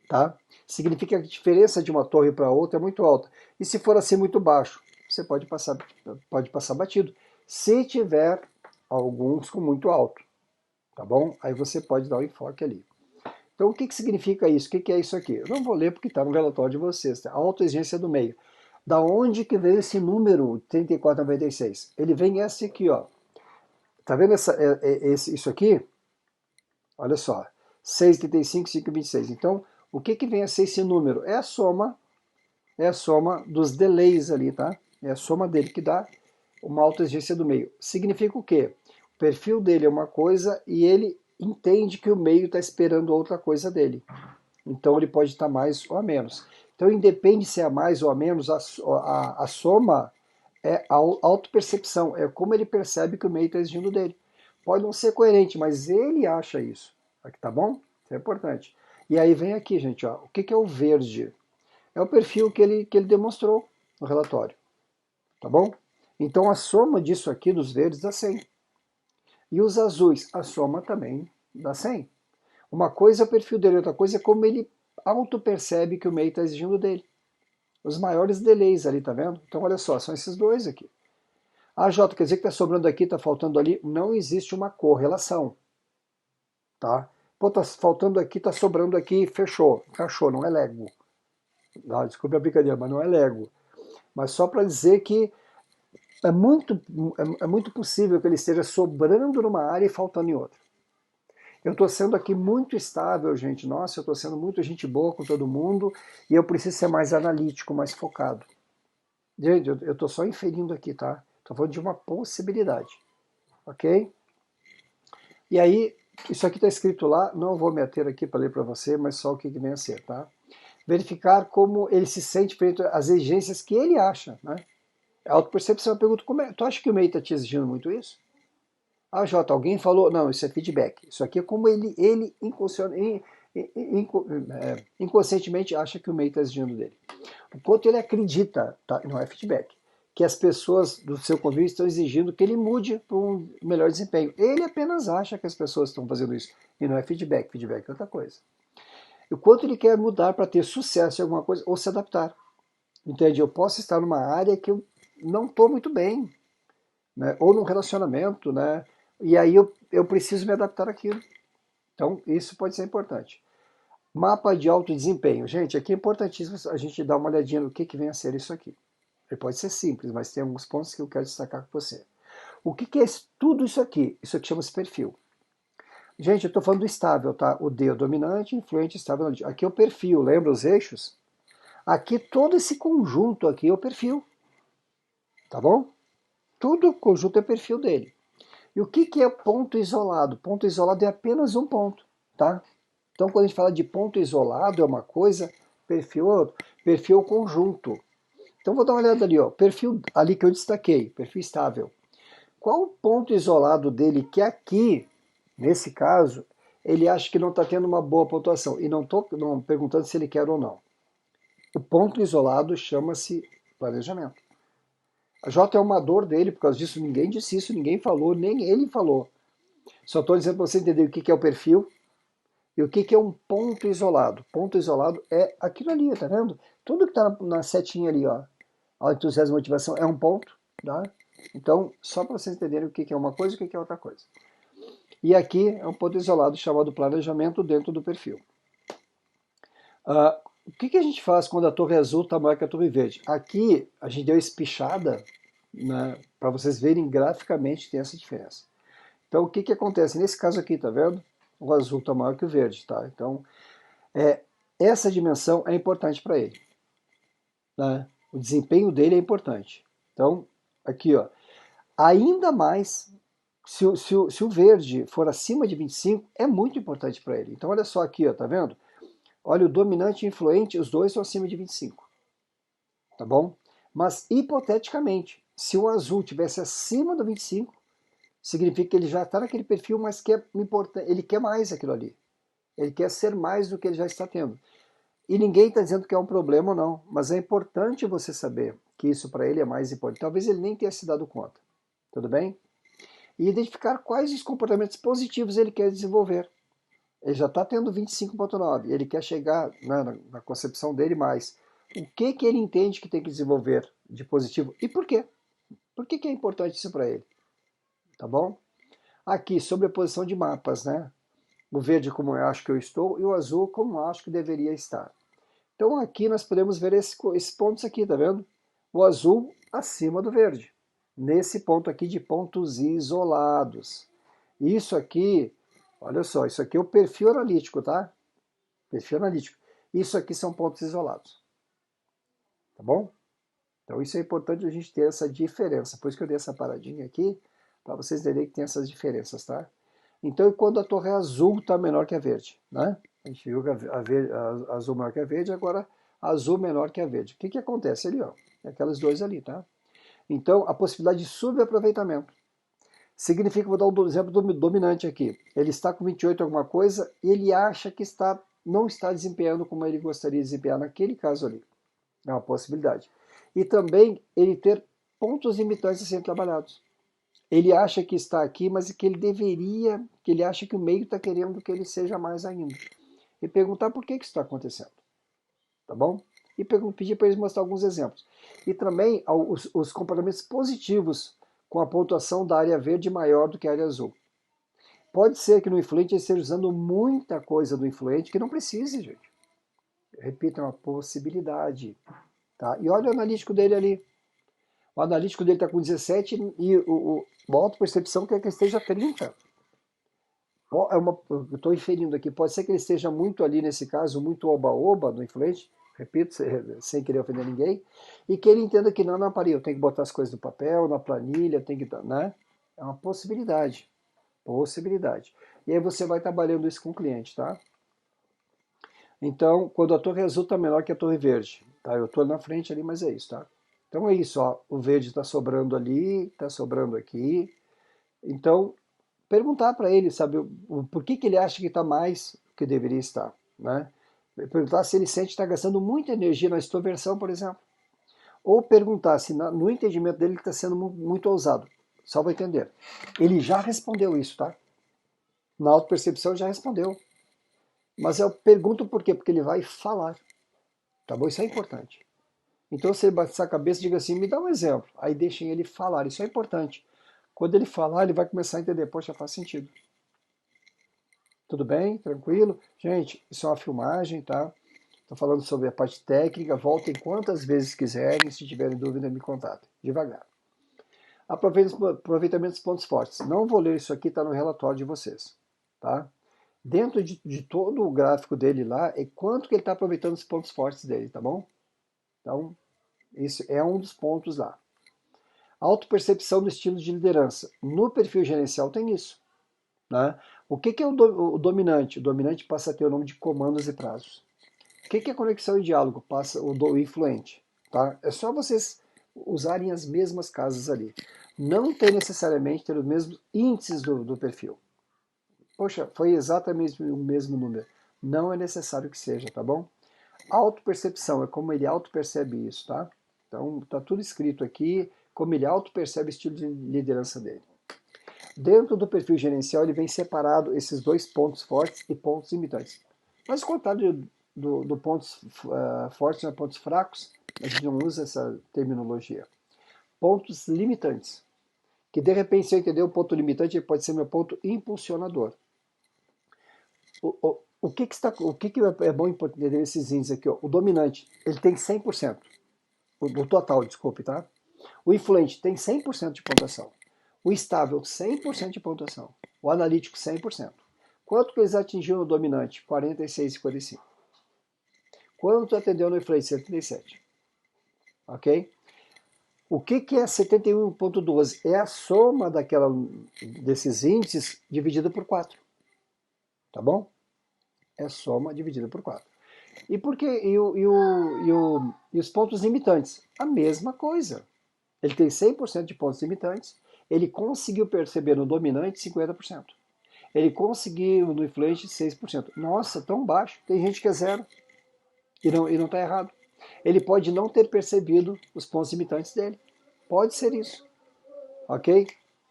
tá? Significa que a diferença de uma torre para outra é muito alta. E se for assim muito baixo, você pode passar batido. Se tiver alguns com muito alto, tá bom? Aí você pode dar o enfoque ali. Então, o que significa isso? O que é isso aqui? Eu não vou ler porque está no relatório de vocês. Tá? A autoexigência do meio. Da onde que veio esse número 3496? Ele vem esse aqui, ó. Tá vendo isso aqui? Olha só. 6,35, 5,26. Então, o que vem a ser esse número? É a soma dos delays ali, tá? É a soma dele que dá uma autoexigência do meio. Significa o quê? O perfil dele é uma coisa e ele entende que o meio está esperando outra coisa dele. Então ele pode estar mais ou a menos. Então independe se é a mais ou a menos, a soma é a autopercepção, é como ele percebe que o meio está exigindo dele. Pode não ser coerente, mas ele acha isso. Aqui, tá bom? Isso é importante. E aí vem aqui, gente, ó, o que é o verde? É o perfil que ele demonstrou no relatório. Tá bom? Então a soma disso aqui dos verdes dá 100. E os azuis, a soma também dá 100. Uma coisa é o perfil dele, outra coisa é como ele auto-percebe que o meio está exigindo dele. Os maiores delays ali, tá vendo? Então olha só, são esses dois aqui. Ah, Jota, quer dizer que está sobrando aqui, está faltando ali? Não existe uma correlação. Tá? Pô, está faltando aqui, está sobrando aqui, fechou. Encaixou, não é Lego. Não, desculpe a brincadeira, mas não é Lego. Mas só para dizer que É muito, é muito possível que ele esteja sobrando numa área e faltando em outra. Eu estou sendo aqui muito estável, gente. Nossa, eu estou sendo muito gente boa com todo mundo e eu preciso ser mais analítico, mais focado. Gente, eu estou só inferindo aqui, tá? Estou falando de uma possibilidade, ok? E aí, isso aqui está escrito lá, não vou me ater aqui para ler para você, mas só o que vem a ser, tá? Verificar como ele se sente frente às exigências que ele acha, né? A autopercepção, eu pergunto, tu acha que o MEI está te exigindo muito isso? Ah, Jota, alguém falou, não, isso é feedback. Isso aqui é como ele inconscientemente acha que o MEI está exigindo dele. O quanto ele acredita, tá? Não é feedback, que as pessoas do seu convívio estão exigindo que ele mude para um melhor desempenho. Ele apenas acha que as pessoas estão fazendo isso. E não é feedback, feedback é outra coisa. O quanto ele quer mudar para ter sucesso em alguma coisa ou se adaptar. Entende? Eu posso estar numa área que eu não estou muito bem, né? Ou num relacionamento, né? E aí eu preciso me adaptar àquilo. Então, isso pode ser importante. Mapa de alto desempenho. Gente, aqui é importantíssimo a gente dar uma olhadinha no que vem a ser isso aqui. Ele pode ser simples, mas tem alguns pontos que eu quero destacar com você. O que é tudo isso aqui? Isso aqui chama-se perfil. Gente, eu estou falando do estável, tá? O D é o dominante, influente, estável, analítico. Aqui é o perfil, lembra os eixos? Aqui todo esse conjunto aqui é o perfil, tá bom? Tudo o conjunto é perfil dele. E o que é ponto isolado? Ponto isolado é apenas um ponto, tá? Então, quando a gente fala de ponto isolado, é uma coisa, perfil é outro. Perfil é o conjunto. Então, vou dar uma olhada ali, ó. Perfil ali que eu destaquei, perfil estável. Qual o ponto isolado dele que aqui, nesse caso, ele acha que não está tendo uma boa pontuação? E não estou perguntando se ele quer ou não. O ponto isolado chama-se planejamento. A J é uma dor dele, por causa disso ninguém disse isso, ninguém falou, nem ele falou. Só estou dizendo para você entender o que é o perfil e o que é um ponto isolado. Ponto isolado é aquilo ali, tá vendo? Tudo que está na setinha ali, ó, a entusiasmo e motivação é um ponto, tá? Então, só para vocês entenderem o que é uma coisa e o que é outra coisa. E aqui é um ponto isolado chamado planejamento dentro do perfil. O que a gente faz quando a torre azul está maior que a torre verde? Aqui a gente deu espichada, né, para vocês verem graficamente tem essa diferença. Então o que acontece? Nesse caso aqui, tá vendo? O azul está maior que o verde, tá? Então essa dimensão é importante para ele, né? O desempenho dele é importante. Então aqui, ó, ainda mais se o verde for acima de 25, é muito importante para ele. Então olha só aqui, ó, tá vendo? Olha, o dominante e o influente, os dois estão acima de 25, tá bom? Mas, hipoteticamente, se o azul tivesse acima do 25, significa que ele já está naquele perfil, mas ele quer mais aquilo ali. Ele quer ser mais do que ele já está tendo. E ninguém está dizendo que é um problema ou não, mas é importante você saber que isso para ele é mais importante. Talvez ele nem tenha se dado conta, tudo bem? E identificar quais os comportamentos positivos ele quer desenvolver. Ele já está tendo 25,9, ele quer chegar, né, na concepção dele mais. O que ele entende que tem que desenvolver de positivo e por quê? Por que é importante isso para ele? Tá bom? Aqui, sobre a posição de mapas, né? O verde como eu acho que eu estou e o azul como eu acho que deveria estar. Então aqui nós podemos ver esses pontos aqui, tá vendo? O azul acima do verde. Nesse ponto aqui de pontos isolados. Isso aqui, olha só, isso aqui é o perfil analítico, tá? Perfil analítico. Isso aqui são pontos isolados. Tá bom? Então isso é importante a gente ter essa diferença. Por isso que eu dei essa paradinha aqui, para vocês entenderem que tem essas diferenças, tá? Então, e quando a torre azul está menor que a verde, né? A gente viu que a azul menor que a verde, agora a azul menor que a verde. O que acontece ali, ó? É aquelas dois ali, tá? Então, a possibilidade de subaproveitamento. Significa, vou dar um exemplo do dominante aqui. Ele está com 28 alguma coisa e ele acha que não está desempenhando como ele gostaria de desempenhar naquele caso ali. É uma possibilidade. E também ele ter pontos limitantes a serem trabalhados. Ele acha que está aqui, mas que ele deveria, que ele acha que o meio está querendo que ele seja mais ainda. E perguntar por que isso está acontecendo. Tá bom? E pedir para eles mostrar alguns exemplos. E também os comportamentos positivos com a pontuação da área verde maior do que a área azul. Pode ser que no influente ele esteja usando muita coisa do influente que não precise, gente. Repito, é uma possibilidade. Tá? E olha o analítico dele ali. O analítico dele está com 17 e a autopercepção quer que ele esteja 30. Eu estou inferindo aqui, pode ser que ele esteja muito ali, nesse caso, muito oba-oba no influente, repito, sem querer ofender ninguém, e que ele entenda que não, peraí, eu tenho que botar as coisas no papel, na planilha, tem que, né? É uma possibilidade, possibilidade. E aí você vai trabalhando isso com o cliente, tá? Então, quando a torre azul está menor que a torre verde, tá? Eu estou na frente ali, mas é isso, tá? Então é isso, ó, o verde está sobrando ali, está sobrando aqui. Então, perguntar para ele, sabe, por que ele acha que está mais do que deveria estar, né? Perguntar se ele sente que está gastando muita energia na extroversão, por exemplo. Ou perguntar se no entendimento dele está sendo muito ousado. Só vai entender. Ele já respondeu isso, tá? Na autopercepção já respondeu. Mas eu pergunto por quê? Porque ele vai falar. Tá bom? Isso é importante. Então você bate essa cabeça e diga assim, me dá um exemplo. Aí deixem ele falar. Isso é importante. Quando ele falar, ele vai começar a entender. Poxa, faz sentido. Tudo bem? Tranquilo? Gente, isso é uma filmagem, tá? Estou falando sobre a parte técnica. Voltem quantas vezes quiserem. Se tiverem dúvida, me contatem. Devagar. Aproveitamento dos pontos fortes. Não vou ler isso aqui, está no relatório de vocês. Tá? Dentro de todo o gráfico dele lá, é quanto que ele está aproveitando os pontos fortes dele, tá bom? Então, esse é um dos pontos lá. Autopercepção do estilo de liderança. No perfil gerencial tem isso. Né? O que é o dominante? O dominante passa a ter o nome de comandos e prazos. O que é conexão e diálogo? Passa o influente. Tá? É só vocês usarem as mesmas casas ali. Não tem necessariamente ter os mesmos índices do perfil. Poxa, foi exatamente o mesmo número. Não é necessário que seja, tá bom? Autopercepção é como ele autopercebe isso, tá? Então, tá tudo escrito aqui, como ele autopercebe o estilo de liderança dele. Dentro do perfil gerencial, ele vem separado esses dois pontos fortes e pontos limitantes. Mas o contrário do pontos fortes e pontos fracos, a gente não usa essa terminologia. Pontos limitantes. Que de repente, se eu entender o ponto limitante, ele pode ser meu ponto impulsionador. O que é bom entender esses índices aqui? Ó? O dominante, ele tem 100%. O total, desculpe, tá? O influente tem 100% de pontuação. O estável, 100% de pontuação. O analítico, 100%. Quanto que eles atingiram no dominante? 46,55. Quanto atendeu no influente? 77. Ok? O que é 71,12? É a soma desses índices dividida por 4. Tá bom? É soma dividida por 4. E por que? E os pontos limitantes? A mesma coisa. Ele tem 100% de pontos limitantes, ele conseguiu perceber no dominante 50%. Ele conseguiu no influente 6%. Nossa, tão baixo. Tem gente que é zero. E não está errado. Ele pode não ter percebido os pontos limitantes dele. Pode ser isso. Ok?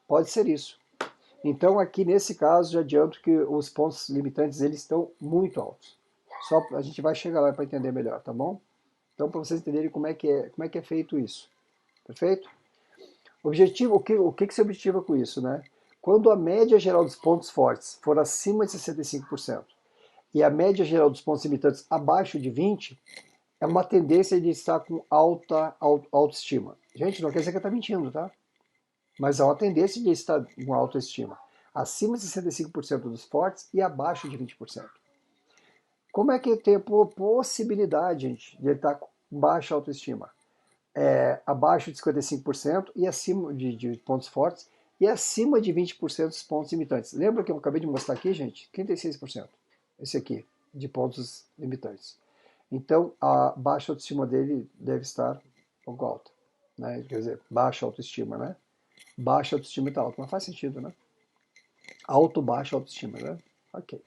Pode ser isso. Então aqui nesse caso já adianto que os pontos limitantes eles estão muito altos. Só a gente vai chegar lá para entender melhor, tá bom? Então para vocês entenderem como é que é feito isso. Perfeito? Objetivo, o que se objetiva com isso, né? Quando a média geral dos pontos fortes for acima de 65% e a média geral dos pontos limitantes abaixo de 20%, é uma tendência de estar com alta autoestima. Gente, não quer dizer que está mentindo, tá? Mas há uma tendência de estar com autoestima. Acima de 65% dos fortes e abaixo de 20%. Como é que tem a possibilidade, gente, de ele estar com baixa autoestima? Abaixo de 55% e acima de pontos fortes e acima de 20% dos pontos limitantes. Lembra que eu acabei de mostrar aqui, gente? 36%. Esse aqui, de pontos limitantes. Então, a baixa autoestima dele deve estar um pouco alta. Né? Quer dizer, baixa autoestima, né? Baixa autoestima está alta, mas faz sentido, né? Alto, baixa autoestima, né? Ok.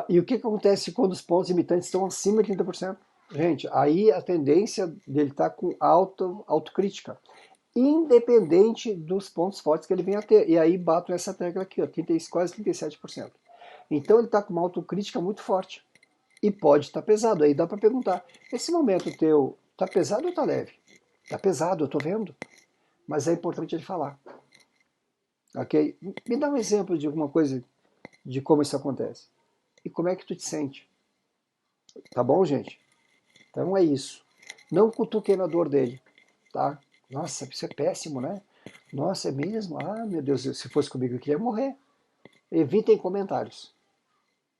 E o que acontece quando os pontos limitantes estão acima de 30%? Gente, aí a tendência dele estar com autocrítica, independente dos pontos fortes que ele venha a ter. E aí bato essa tecla aqui, ó, quase 37%. Então ele está com uma autocrítica muito forte. E pode estar pesado. Aí dá para perguntar, esse momento teu está pesado ou está leve? Está pesado, eu estou vendo. Mas é importante ele falar. Ok? Me dá um exemplo de alguma coisa de como isso acontece. E como é que tu te sente? Tá bom, gente? Então é isso. Não cutuquei na dor dele, tá? Nossa, isso é péssimo, né? Nossa, é mesmo? Ah, meu Deus, se fosse comigo eu queria morrer. Evitem comentários,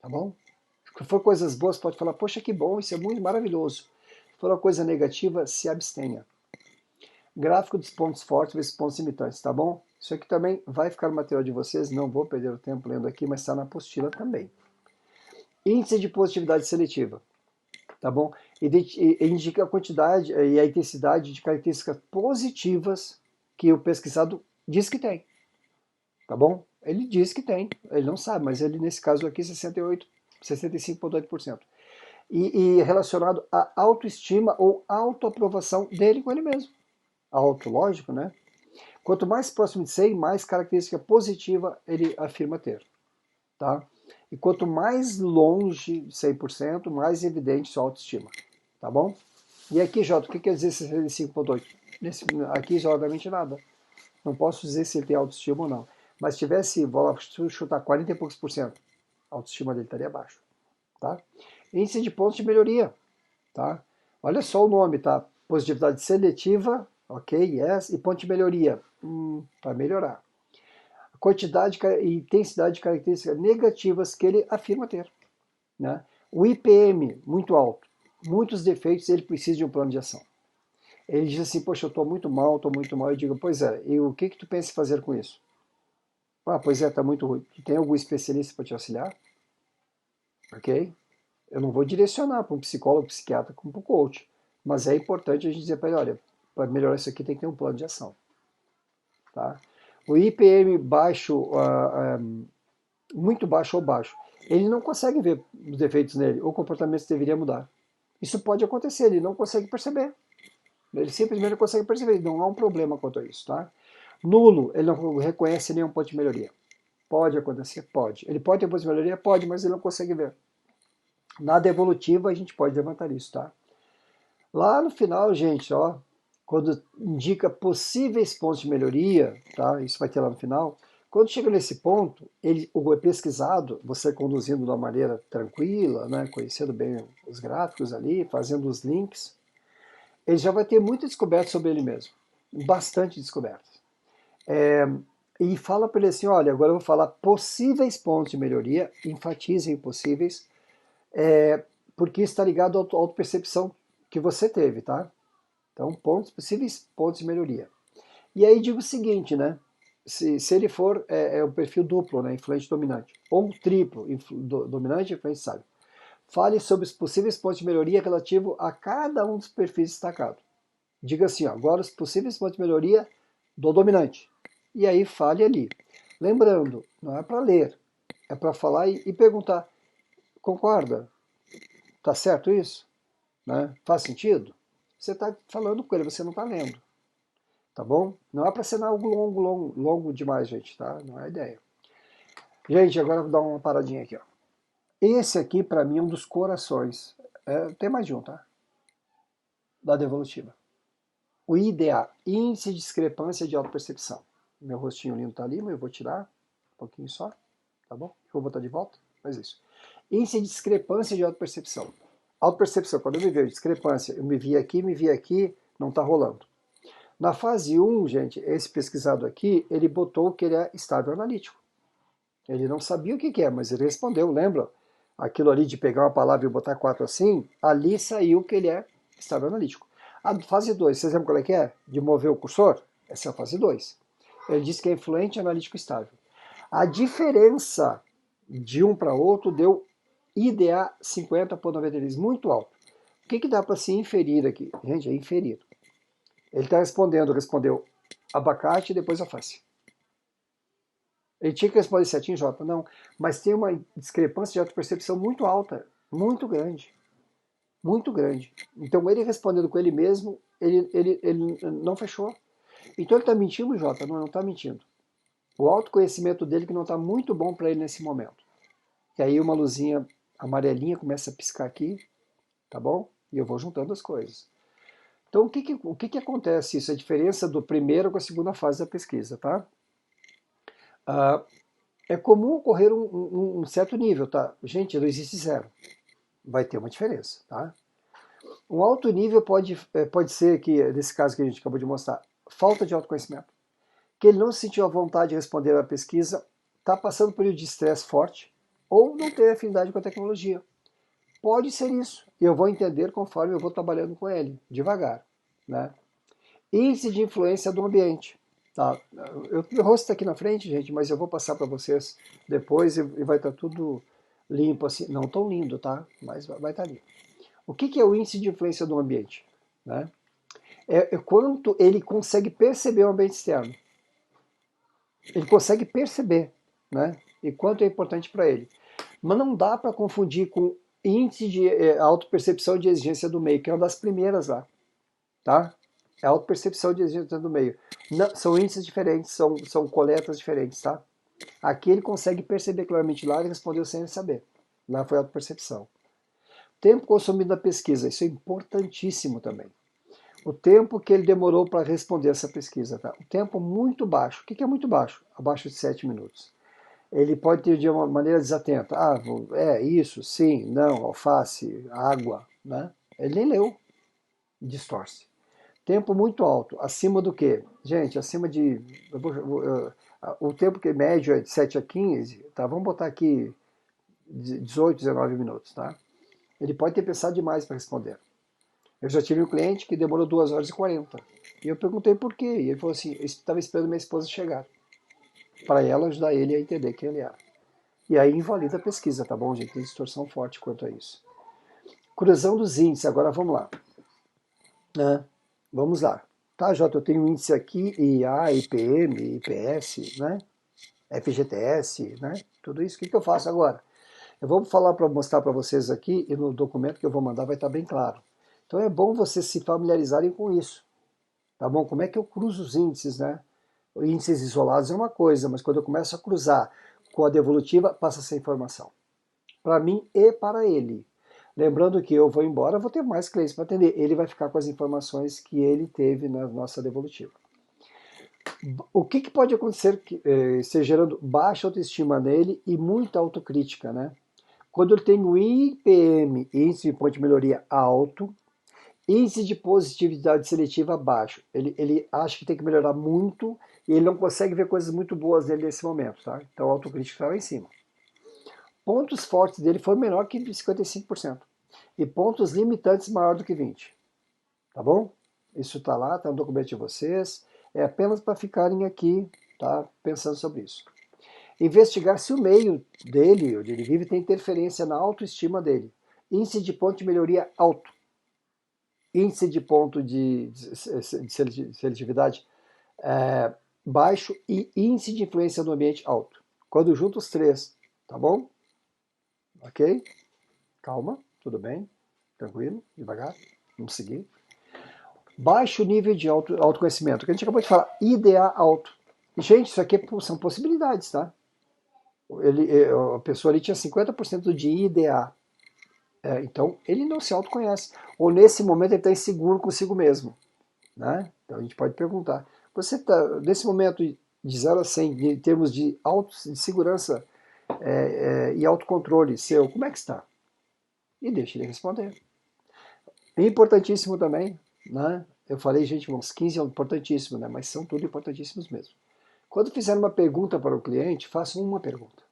tá bom? Se for coisas boas, pode falar, poxa, que bom, isso é muito maravilhoso. Se for uma coisa negativa, se abstenha. Gráfico dos pontos fortes vezes pontos limitantes, tá bom? Isso aqui também vai ficar no material de vocês, não vou perder o tempo lendo aqui, mas está na apostila também. Índice de positividade seletiva, tá bom? Indica a quantidade e a intensidade de características positivas que o pesquisado diz que tem, tá bom? Ele diz que tem, ele não sabe, mas ele nesse caso aqui 68, 65,8%. E relacionado à autoestima ou autoaprovação dele com ele mesmo. Auto, lógico, né? Quanto mais próximo de 100, mais característica positiva ele afirma ter, tá? E quanto mais longe de 100%, mais evidente sua autoestima, tá bom? E aqui, Jota, o que quer dizer 65,8? Aqui, exatamente nada. Não posso dizer se ele tem autoestima ou não. Mas se tivesse, vou chutar 40 e poucos por cento, a autoestima dele estaria abaixo, tá? Índice de pontos de melhoria, tá? Olha só o nome, tá? Positividade seletiva, ok, yes, e ponto de melhoria, para melhorar. A quantidade e intensidade de características negativas que ele afirma ter, né? O IPM, muito alto, muitos defeitos, ele precisa de um plano de ação. Ele diz assim, poxa, eu estou muito mal, estou muito mal. Eu digo, pois é, e o que tu pensa em fazer com isso? Ah, pois é, está muito ruim. Tu tem algum especialista para te auxiliar? Ok? Eu não vou direcionar para um psicólogo, psiquiatra, como para um coach. Mas é importante a gente dizer para ele, olha, para melhorar isso aqui tem que ter um plano de ação. Tá? O IPM baixo, muito baixo ou baixo, ele não consegue ver os defeitos nele, o comportamento deveria mudar. Isso pode acontecer, ele não consegue perceber. Ele simplesmente não consegue perceber, não há um problema quanto a isso. Tá? Nulo, ele não reconhece nenhum ponto de melhoria. Pode acontecer? Pode. Ele pode ter ponto de melhoria? Pode, mas ele não consegue ver. Nada evolutivo, a gente pode levantar isso, tá? Lá no final, gente, ó, quando indica possíveis pontos de melhoria, tá? Isso vai ter lá no final. Quando chega nesse ponto, o pesquisado, você conduzindo de uma maneira tranquila, né, conhecendo bem os gráficos ali, fazendo os links, ele já vai ter muita descoberta sobre ele mesmo, bastante descobertas. E fala para ele assim, olha, agora eu vou falar possíveis pontos de melhoria, enfatizem possíveis, porque está ligado à autopercepção que você teve, tá? Então, possíveis pontos de melhoria. E aí digo o seguinte, né? Se ele for o perfil duplo, né, influente dominante, ou triplo, dominante, influente sábio, fale sobre os possíveis pontos de melhoria relativo a cada um dos perfis destacados. Diga assim, ó, agora os possíveis pontos de melhoria do dominante. E aí fale ali. Lembrando, não é para ler, é para falar e perguntar, concorda? Tá certo isso? Né? Faz sentido? Você está falando com ele, você não está lendo. Tá bom? Não é para ser algo longo demais, gente, tá? Não é a ideia. Gente, agora eu vou dar uma paradinha aqui, ó. Esse aqui, para mim, é um dos corações. Tem mais de um, tá? Da devolutiva. O IDA, Índice de Discrepância de Autopercepção. Meu rostinho lindo tá ali, mas eu vou tirar um pouquinho só, tá bom? Eu vou botar de volta, mas isso. Índice de Discrepância de Autopercepção. Autopercepção, quando eu me vejo discrepância, eu me vi aqui, não tá rolando. Na fase 1, gente, esse pesquisado aqui, ele botou que ele é estável analítico. Ele não sabia o que é, mas ele respondeu, lembra? Aquilo ali de pegar uma palavra e botar 4 assim, ali saiu que ele é estável analítico. A fase 2, vocês lembram qual é que é? De mover o cursor? Essa é a fase 2. Ele disse que é influente analítico estável. A diferença de um para outro deu IDA 50,93, muito alto. O que dá para se inferir aqui? Gente, é inferir. Ele está respondeu abacate e depois alface. Ele tinha que responder certinho, Jota? Não. Mas tem uma discrepância de autopercepção muito alta, muito grande. Muito grande. Então, ele respondendo com ele mesmo, ele não fechou. Então, ele está mentindo, Jota? Não está mentindo. O autoconhecimento dele que não está muito bom para ele nesse momento. E aí, uma luzinha amarelinha começa a piscar aqui, tá bom? E eu vou juntando as coisas. Então, o que acontece isso? A diferença do primeiro com a segunda fase da pesquisa, tá? É comum ocorrer um certo nível, tá? Gente, não existe zero. Vai ter uma diferença, tá? Um alto nível pode ser que, nesse caso que a gente acabou de mostrar, falta de autoconhecimento, que ele não se sentiu à vontade de responder à pesquisa, está passando por um período de estresse forte, ou não tem afinidade com a tecnologia. Pode ser isso, e eu vou entender conforme eu vou trabalhando com ele, devagar, né? Índice de influência do ambiente. Tá? Meu rosto está aqui na frente, gente, mas eu vou passar para vocês depois e vai estar tudo limpo assim. Não tão lindo, tá? Mas vai estar limpo. O que é o índice de influência do ambiente? Né? É quanto ele consegue perceber o ambiente externo. Ele consegue perceber, né? E quanto é importante para ele. Mas não dá para confundir com índice de autopercepção de exigência do meio, que é uma das primeiras lá, tá? É a autopercepção de exigência do meio. Não, são índices diferentes, são coletas diferentes, tá? Aqui ele consegue perceber claramente lá, ele respondeu sem saber. Lá foi a autopercepção. Tempo consumido na pesquisa, isso é importantíssimo também. O tempo que ele demorou para responder essa pesquisa, tá? O tempo muito baixo. O que é muito baixo? Abaixo de 7 minutos. Ele pode ter de uma maneira desatenta. Ah, é isso, sim, não, alface, água, né? Ele nem leu, distorce. Tempo muito alto, acima do quê? Gente, acima de. O tempo que médio é de 7 a 15, tá? Vamos botar aqui 18, 19 minutos, tá? Ele pode ter pensado demais para responder. Eu já tive um cliente que demorou 2 horas e 40. E eu perguntei por quê. E ele falou assim: eu estava esperando minha esposa chegar, para ela ajudar ele a entender quem ele era. E aí invalida a pesquisa, tá bom, gente? Tem distorção forte quanto a isso. Cruzão dos índices, agora vamos lá. Né? Vamos lá. Tá, Jota, eu tenho um índice aqui, IA, IPM, IPS, né? FGTS, né? Tudo isso. O que eu faço agora? Eu vou falar para mostrar para vocês aqui, e no documento que eu vou mandar vai estar bem claro. Então é bom vocês se familiarizarem com isso. Tá bom? Como é que eu cruzo os índices, né? Índices isolados é uma coisa, mas quando eu começo a cruzar com a devolutiva, passa essa informação. Para mim e para ele. Lembrando que eu vou embora, vou ter mais clientes para atender. Ele vai ficar com as informações que ele teve na nossa devolutiva. O que pode acontecer que esteja gerando baixa autoestima nele e muita autocrítica, né? Quando ele tem o IPM, índice de ponto de melhoria alto, índice de positividade seletiva baixo. Ele acha que tem que melhorar muito e ele não consegue ver coisas muito boas nele nesse momento, tá? Então a autocrítica está lá em cima. Pontos fortes dele foram menor que 55%. E pontos limitantes maior do que 20%. Tá bom? Isso está lá, está no documento de vocês. É apenas para ficarem aqui, tá, pensando sobre isso. Investigar se o meio dele, onde ele vive, tem interferência na autoestima dele. Índice de ponto de melhoria alto. Índice de ponto de seletividade baixo e índice de influência no ambiente alto. Quando junto os três, tá bom? Ok? Calma, tudo bem, tranquilo, devagar, vamos seguir. Baixo nível de autoconhecimento, que a gente acabou de falar, IDA alto. E, gente, isso aqui são possibilidades, tá? A pessoa ali tinha 50% de IDA. Então, ele não se autoconhece. Ou nesse momento ele está inseguro consigo mesmo. Né? Então a gente pode perguntar. Você está, nesse momento, de 0 a 100, em termos de segurança e autocontrole seu, como é que está? E deixa ele responder. É importantíssimo também, né? Eu falei, gente, uns 15 é importantíssimo, né? Mas são tudo importantíssimos mesmo. Quando fizer uma pergunta para o cliente, faça uma pergunta.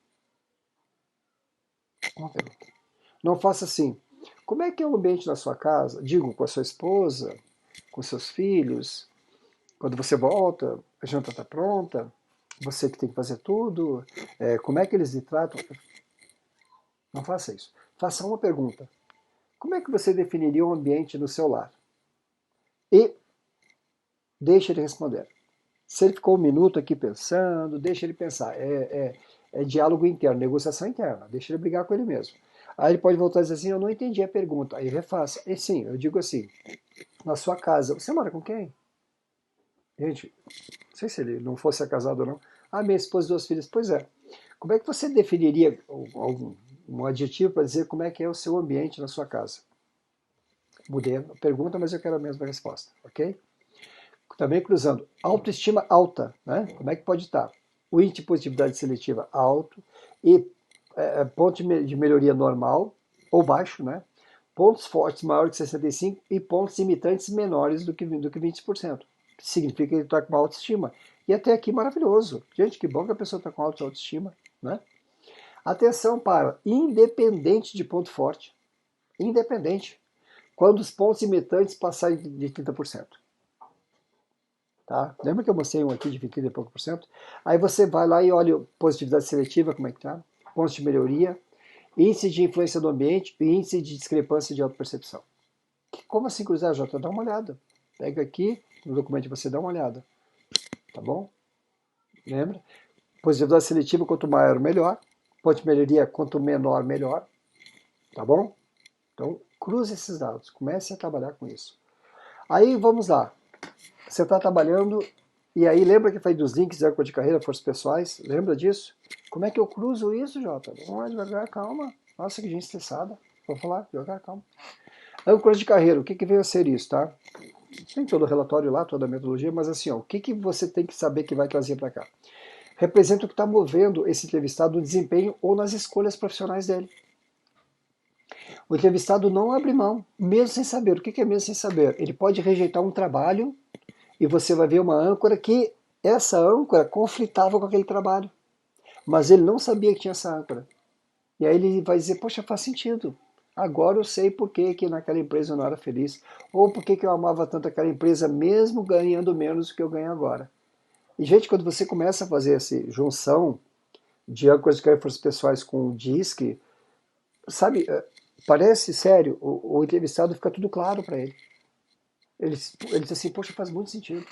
Uma pergunta. Não faça assim. Como é que é o ambiente na sua casa? Digo, com a sua esposa, com seus filhos. Quando você volta, a janta está pronta. Você que tem que fazer tudo. Como é que eles lhe tratam? Não faça isso. Faça uma pergunta. Como é que você definiria um ambiente no seu lar? E deixe ele responder. Se ele ficou um minuto aqui pensando, deixa ele pensar. É diálogo interno, negociação interna. Deixa ele brigar com ele mesmo. Aí ele pode voltar e dizer assim, eu não entendi a pergunta. Aí refaça. E sim, eu digo assim, na sua casa, você mora com quem? Gente, não sei se ele não fosse casado ou não. Ah, minha esposa e 2 filhos. Pois é. Como é que você definiria um adjetivo para dizer como é que é o seu ambiente na sua casa? Mudei a pergunta, mas eu quero a mesma resposta, ok? Também cruzando, autoestima alta, né? Como é que pode estar? O índice de positividade seletiva alto e ponto de melhoria normal ou baixo, né? Pontos fortes maiores que 65 e pontos limitantes menores do que 20%. significa que ele está com autoestima. E até aqui maravilhoso. Gente, que bom que a pessoa está com autoestima, né? Atenção para independente de ponto forte. Independente. Quando os pontos limitantes passarem de 30%. Tá? Lembra que eu mostrei um aqui de 20 e pouco por cento? Aí você vai lá e olha positividade seletiva, como é que tá? Pontos de melhoria, índice de influência do ambiente e índice de discrepância de autopercepção. Como assim cruzar, Jota? Dá uma olhada. Pega aqui no documento e você dá uma olhada. Tá bom? Lembra? Positividade seletiva, quanto maior, melhor. Ponto de melhoria, quanto menor, melhor. Tá bom? Então, cruze esses dados. Comece a trabalhar com isso. Aí, vamos lá. Você está trabalhando, e aí lembra que eu falei dos links de âncora de carreira, forças pessoais? Lembra disso? Como é que eu cruzo isso, Jota? Vamos lá devagar, calma. Nossa, que gente estressada. Vou falar, devagar, calma. Âncora de carreira, o que veio a ser isso, tá? Tem todo o relatório lá, toda a metodologia, mas assim, ó, o que você tem que saber que vai trazer para cá? Representa o que está movendo esse entrevistado no desempenho ou nas escolhas profissionais dele. O entrevistado não abre mão, mesmo sem saber. O que é mesmo sem saber? Ele pode rejeitar um trabalho e você vai ver uma âncora que essa âncora conflitava com aquele trabalho. Mas ele não sabia que tinha essa âncora. E aí ele vai dizer, poxa, faz sentido. Agora eu sei por que naquela empresa eu não era feliz. Ou por que eu amava tanto aquela empresa, mesmo ganhando menos do que eu ganho agora. E, gente, quando você começa a fazer essa junção de âncoras de carreira forças pessoais com o DISC, sabe, parece sério, o entrevistado fica tudo claro para ele. Ele diz assim, poxa, faz muito sentido.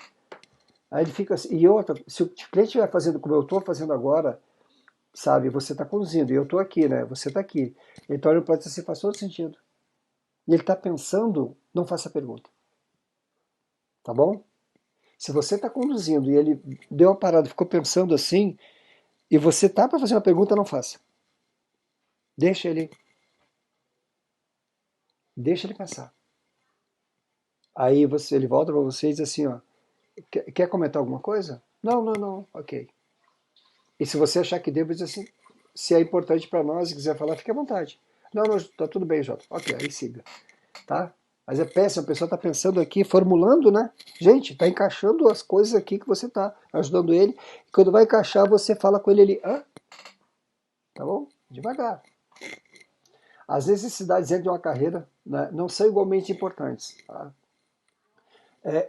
Aí ele fica assim, e outra, se o cliente estiver fazendo como eu estou fazendo agora, sabe, você está conduzindo, e eu estou aqui, né, você está aqui. Então ele pode dizer assim, faz todo sentido. E ele está pensando, não faça a pergunta. Tá bom? Se você está conduzindo e ele deu uma parada, ficou pensando assim, e você tá para fazer uma pergunta, não faça. Deixa ele pensar. Aí ele volta para você e diz assim, ó, quer comentar alguma coisa? Não, não, não, ok. E se você achar que deve, diz assim, se é importante para nós e quiser falar, fique à vontade. Não, não, tá tudo bem, Jota. Ok, aí siga. Tá? Mas é péssimo, a pessoa está pensando aqui, formulando, né? Gente, está encaixando as coisas aqui que você está ajudando ele. E quando vai encaixar, você fala com ele ali, tá bom? Devagar. As necessidades dentro de uma carreira, né, não são igualmente importantes. Tá?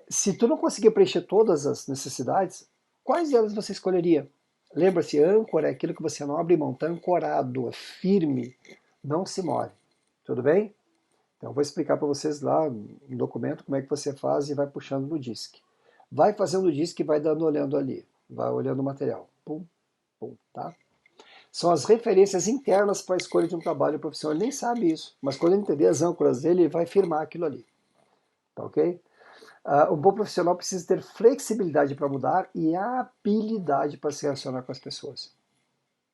Se tu não conseguir preencher todas as necessidades, quais delas você escolheria? Lembra-se, âncora é aquilo que você não abre mão, está ancorado, é firme, não se move. Tudo bem? Então, eu vou explicar para vocês lá no documento como é que você faz e vai puxando no DISC. Vai fazendo o DISC e vai dando olhando ali. Vai olhando o material. Pum, pum, tá? São as referências internas para a escolha de um trabalho profissional. Ele nem sabe isso, mas quando ele entender as âncoras dele, ele vai firmar aquilo ali. Tá ok? Um bom profissional precisa ter flexibilidade para mudar e habilidade para se relacionar com as pessoas.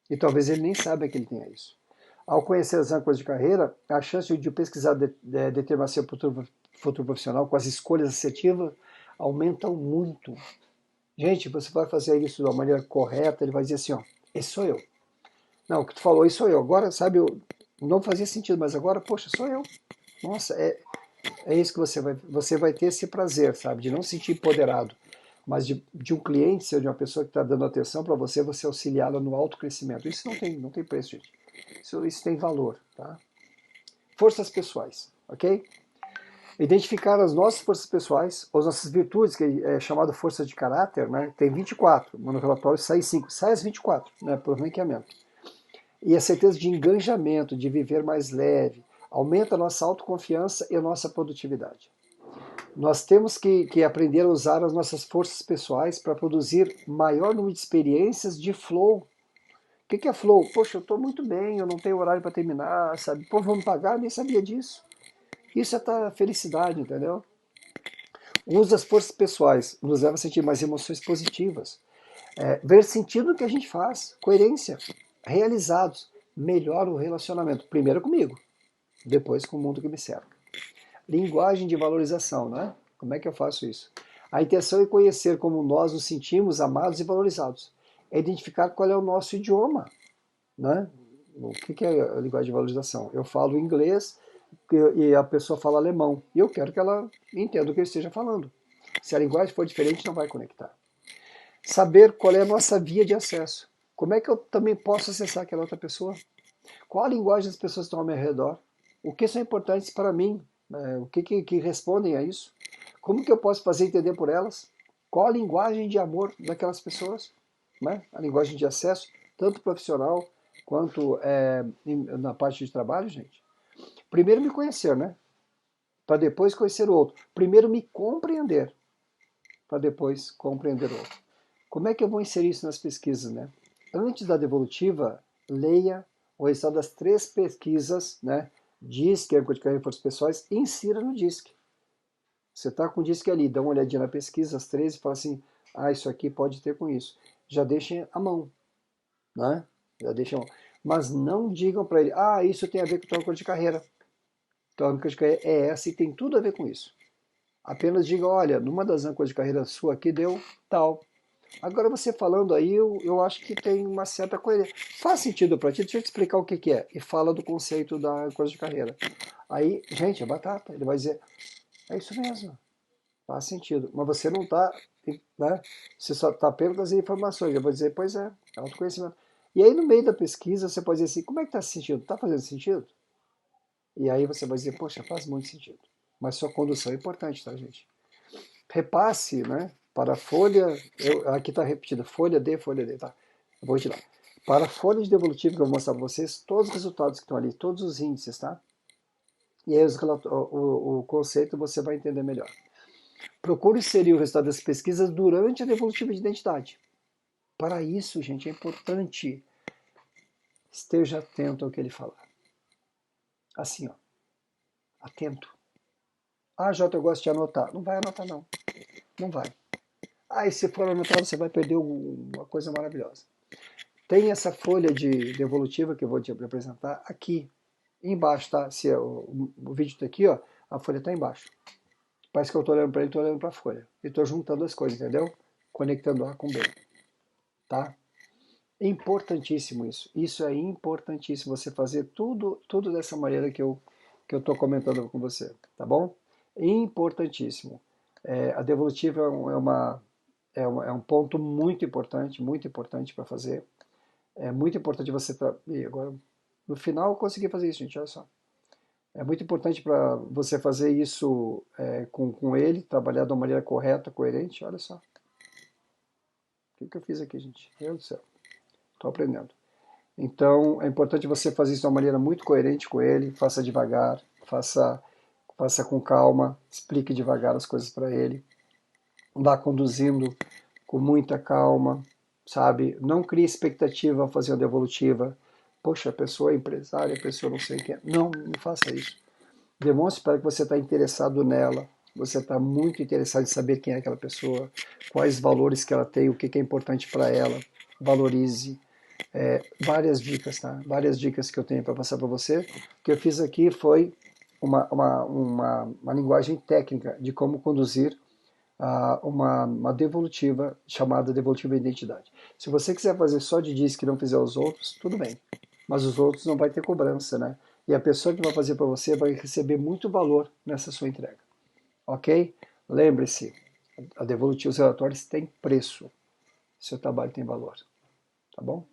E talvez ele nem saiba que ele tenha isso. Ao conhecer as âncoras de carreira, a chance de pesquisar determinar seu futuro profissional com as escolhas assertivas aumentam muito. Gente, você vai fazer isso de uma maneira correta, ele vai dizer assim, ó, esse sou eu. Não, o que tu falou, esse sou eu. Agora, sabe, não fazia sentido, mas agora, poxa, sou eu. Nossa, é isso que você vai ter esse prazer, sabe, de não se sentir empoderado, mas de um cliente, ser de uma pessoa que está dando atenção para você, você auxiliá-la no autocrescimento. Isso não tem preço, gente. Isso tem valor, tá? Forças pessoais, ok? Identificar as nossas forças pessoais, as nossas virtudes, que é chamado força de caráter, né? Tem 24, mas no relatório sai 5, sai as 24, né? Por ranqueamento. E a certeza de engajamento, de viver mais leve, aumenta a nossa autoconfiança e a nossa produtividade. Nós temos que aprender a usar as nossas forças pessoais para produzir maior número de experiências de flow. O que é flow? Poxa, eu estou muito bem, eu não tenho horário para terminar, sabe? Pô, vão me pagar? Eu nem sabia disso. Isso é a felicidade, entendeu? O uso das forças pessoais nos leva a sentir mais emoções positivas. Ver sentido no que a gente faz, coerência, realizados, melhora o relacionamento. Primeiro comigo, depois com o mundo que me cerca. Linguagem de valorização, né? Como é que eu faço isso? A intenção é conhecer como nós nos sentimos amados e valorizados. É identificar qual é o nosso idioma, né? O que é a linguagem de valorização? Eu falo inglês e a pessoa fala alemão. E eu quero que ela entenda o que eu esteja falando. Se a linguagem for diferente, não vai conectar. Saber qual é a nossa via de acesso. Como é que eu também posso acessar aquela outra pessoa? Qual a linguagem das pessoas que estão ao meu redor? O que são importantes para mim? O que respondem a isso? Como que eu posso fazer entender por elas? Qual a linguagem de amor daquelas pessoas? Né? A linguagem de acesso, tanto profissional quanto na parte de trabalho, gente. Primeiro me conhecer, né? Para depois conhecer o outro. Primeiro me compreender, para depois compreender o outro. Como é que eu vou inserir isso nas pesquisas, né? Antes da devolutiva, leia o resultado das 3 pesquisas, né? DISC, âncora de carreira e forças pessoais, e insira no DISC. Você está com o DISC ali, dá uma olhadinha na pesquisa, as 13, e fala assim, isso aqui pode ter com isso. Já deixem a mão, né? Já deixem a mão. Mas não digam para ele, isso tem a ver com tua âncora de carreira. Tua âncora de carreira é essa e tem tudo a ver com isso. Apenas diga, olha, numa das âncoras de carreira sua aqui deu tal. Agora você falando aí, eu acho que tem uma certa coerência. Faz sentido para ti? Deixa eu te explicar o que, que é. E fala do conceito da âncora de carreira. Aí, gente, é batata. Ele vai dizer, é isso mesmo. Faz sentido. Mas você não está, né? Você só está apenas as informações. Eu vou dizer, pois é, autoconhecimento. E aí no meio da pesquisa você pode dizer assim, como é que está se sentindo? Está fazendo sentido? E aí você vai dizer, poxa, faz muito sentido. Mas sua condução é importante, tá, gente? Repasse, né, para a folha, aqui está repetido, folha D, tá? Eu vou tirar. Para a folha de devolutivo que eu vou mostrar para vocês, todos os resultados que estão ali, todos os índices, tá? E aí o conceito você vai entender melhor. Procure inserir o resultado das pesquisas durante a devolutiva de identidade. Para isso, gente, é importante, esteja atento ao que ele falar. Assim, ó, atento. Jota, eu gosto de anotar. Não vai anotar, não. Não vai. E se for anotar, você vai perder uma coisa maravilhosa. Tem essa folha de devolutiva que eu vou te apresentar aqui embaixo, tá? Se o vídeo está aqui, ó, a folha está embaixo. Parece que eu estou olhando para ele, estou olhando para a folha. E estou juntando as coisas, entendeu? Conectando A com B, tá? Importantíssimo isso. Isso é importantíssimo, você fazer tudo dessa maneira que eu estou comentando com você, tá bom? Importantíssimo. A devolutiva é um ponto muito importante para fazer. É muito importante você... E agora, no final, eu consegui fazer isso, gente, olha só. É muito importante para você fazer isso com ele, trabalhar de uma maneira correta, coerente. Olha só. O que eu fiz aqui, gente? Meu Deus do céu. Estou aprendendo. Então, é importante você fazer isso de uma maneira muito coerente com ele. Faça devagar, faça com calma, explique devagar as coisas para ele. Vá conduzindo com muita calma, sabe? Não crie expectativa ao fazer uma devolutiva. Poxa, a pessoa é empresária, a pessoa não sei o que é. Não faça isso. Demonstre para que você está interessado nela, você está muito interessado em saber quem é aquela pessoa, quais valores que ela tem, o que é importante para ela. Valorize. Várias dicas, tá? Várias dicas que eu tenho para passar para você. O que eu fiz aqui foi uma linguagem técnica de como conduzir uma devolutiva chamada devolutiva identidade. Se você quiser fazer só de DISC e não fizer os outros, tudo bem. Mas os outros não vai ter cobrança, né? E a pessoa que vai fazer para você vai receber muito valor nessa sua entrega. Ok? Lembre-se, a devolutiva, os relatórios têm preço. Seu trabalho tem valor. Tá bom?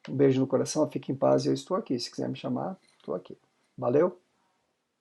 Um beijo no coração, fique em paz e eu estou aqui. Se quiser me chamar, estou aqui. Valeu?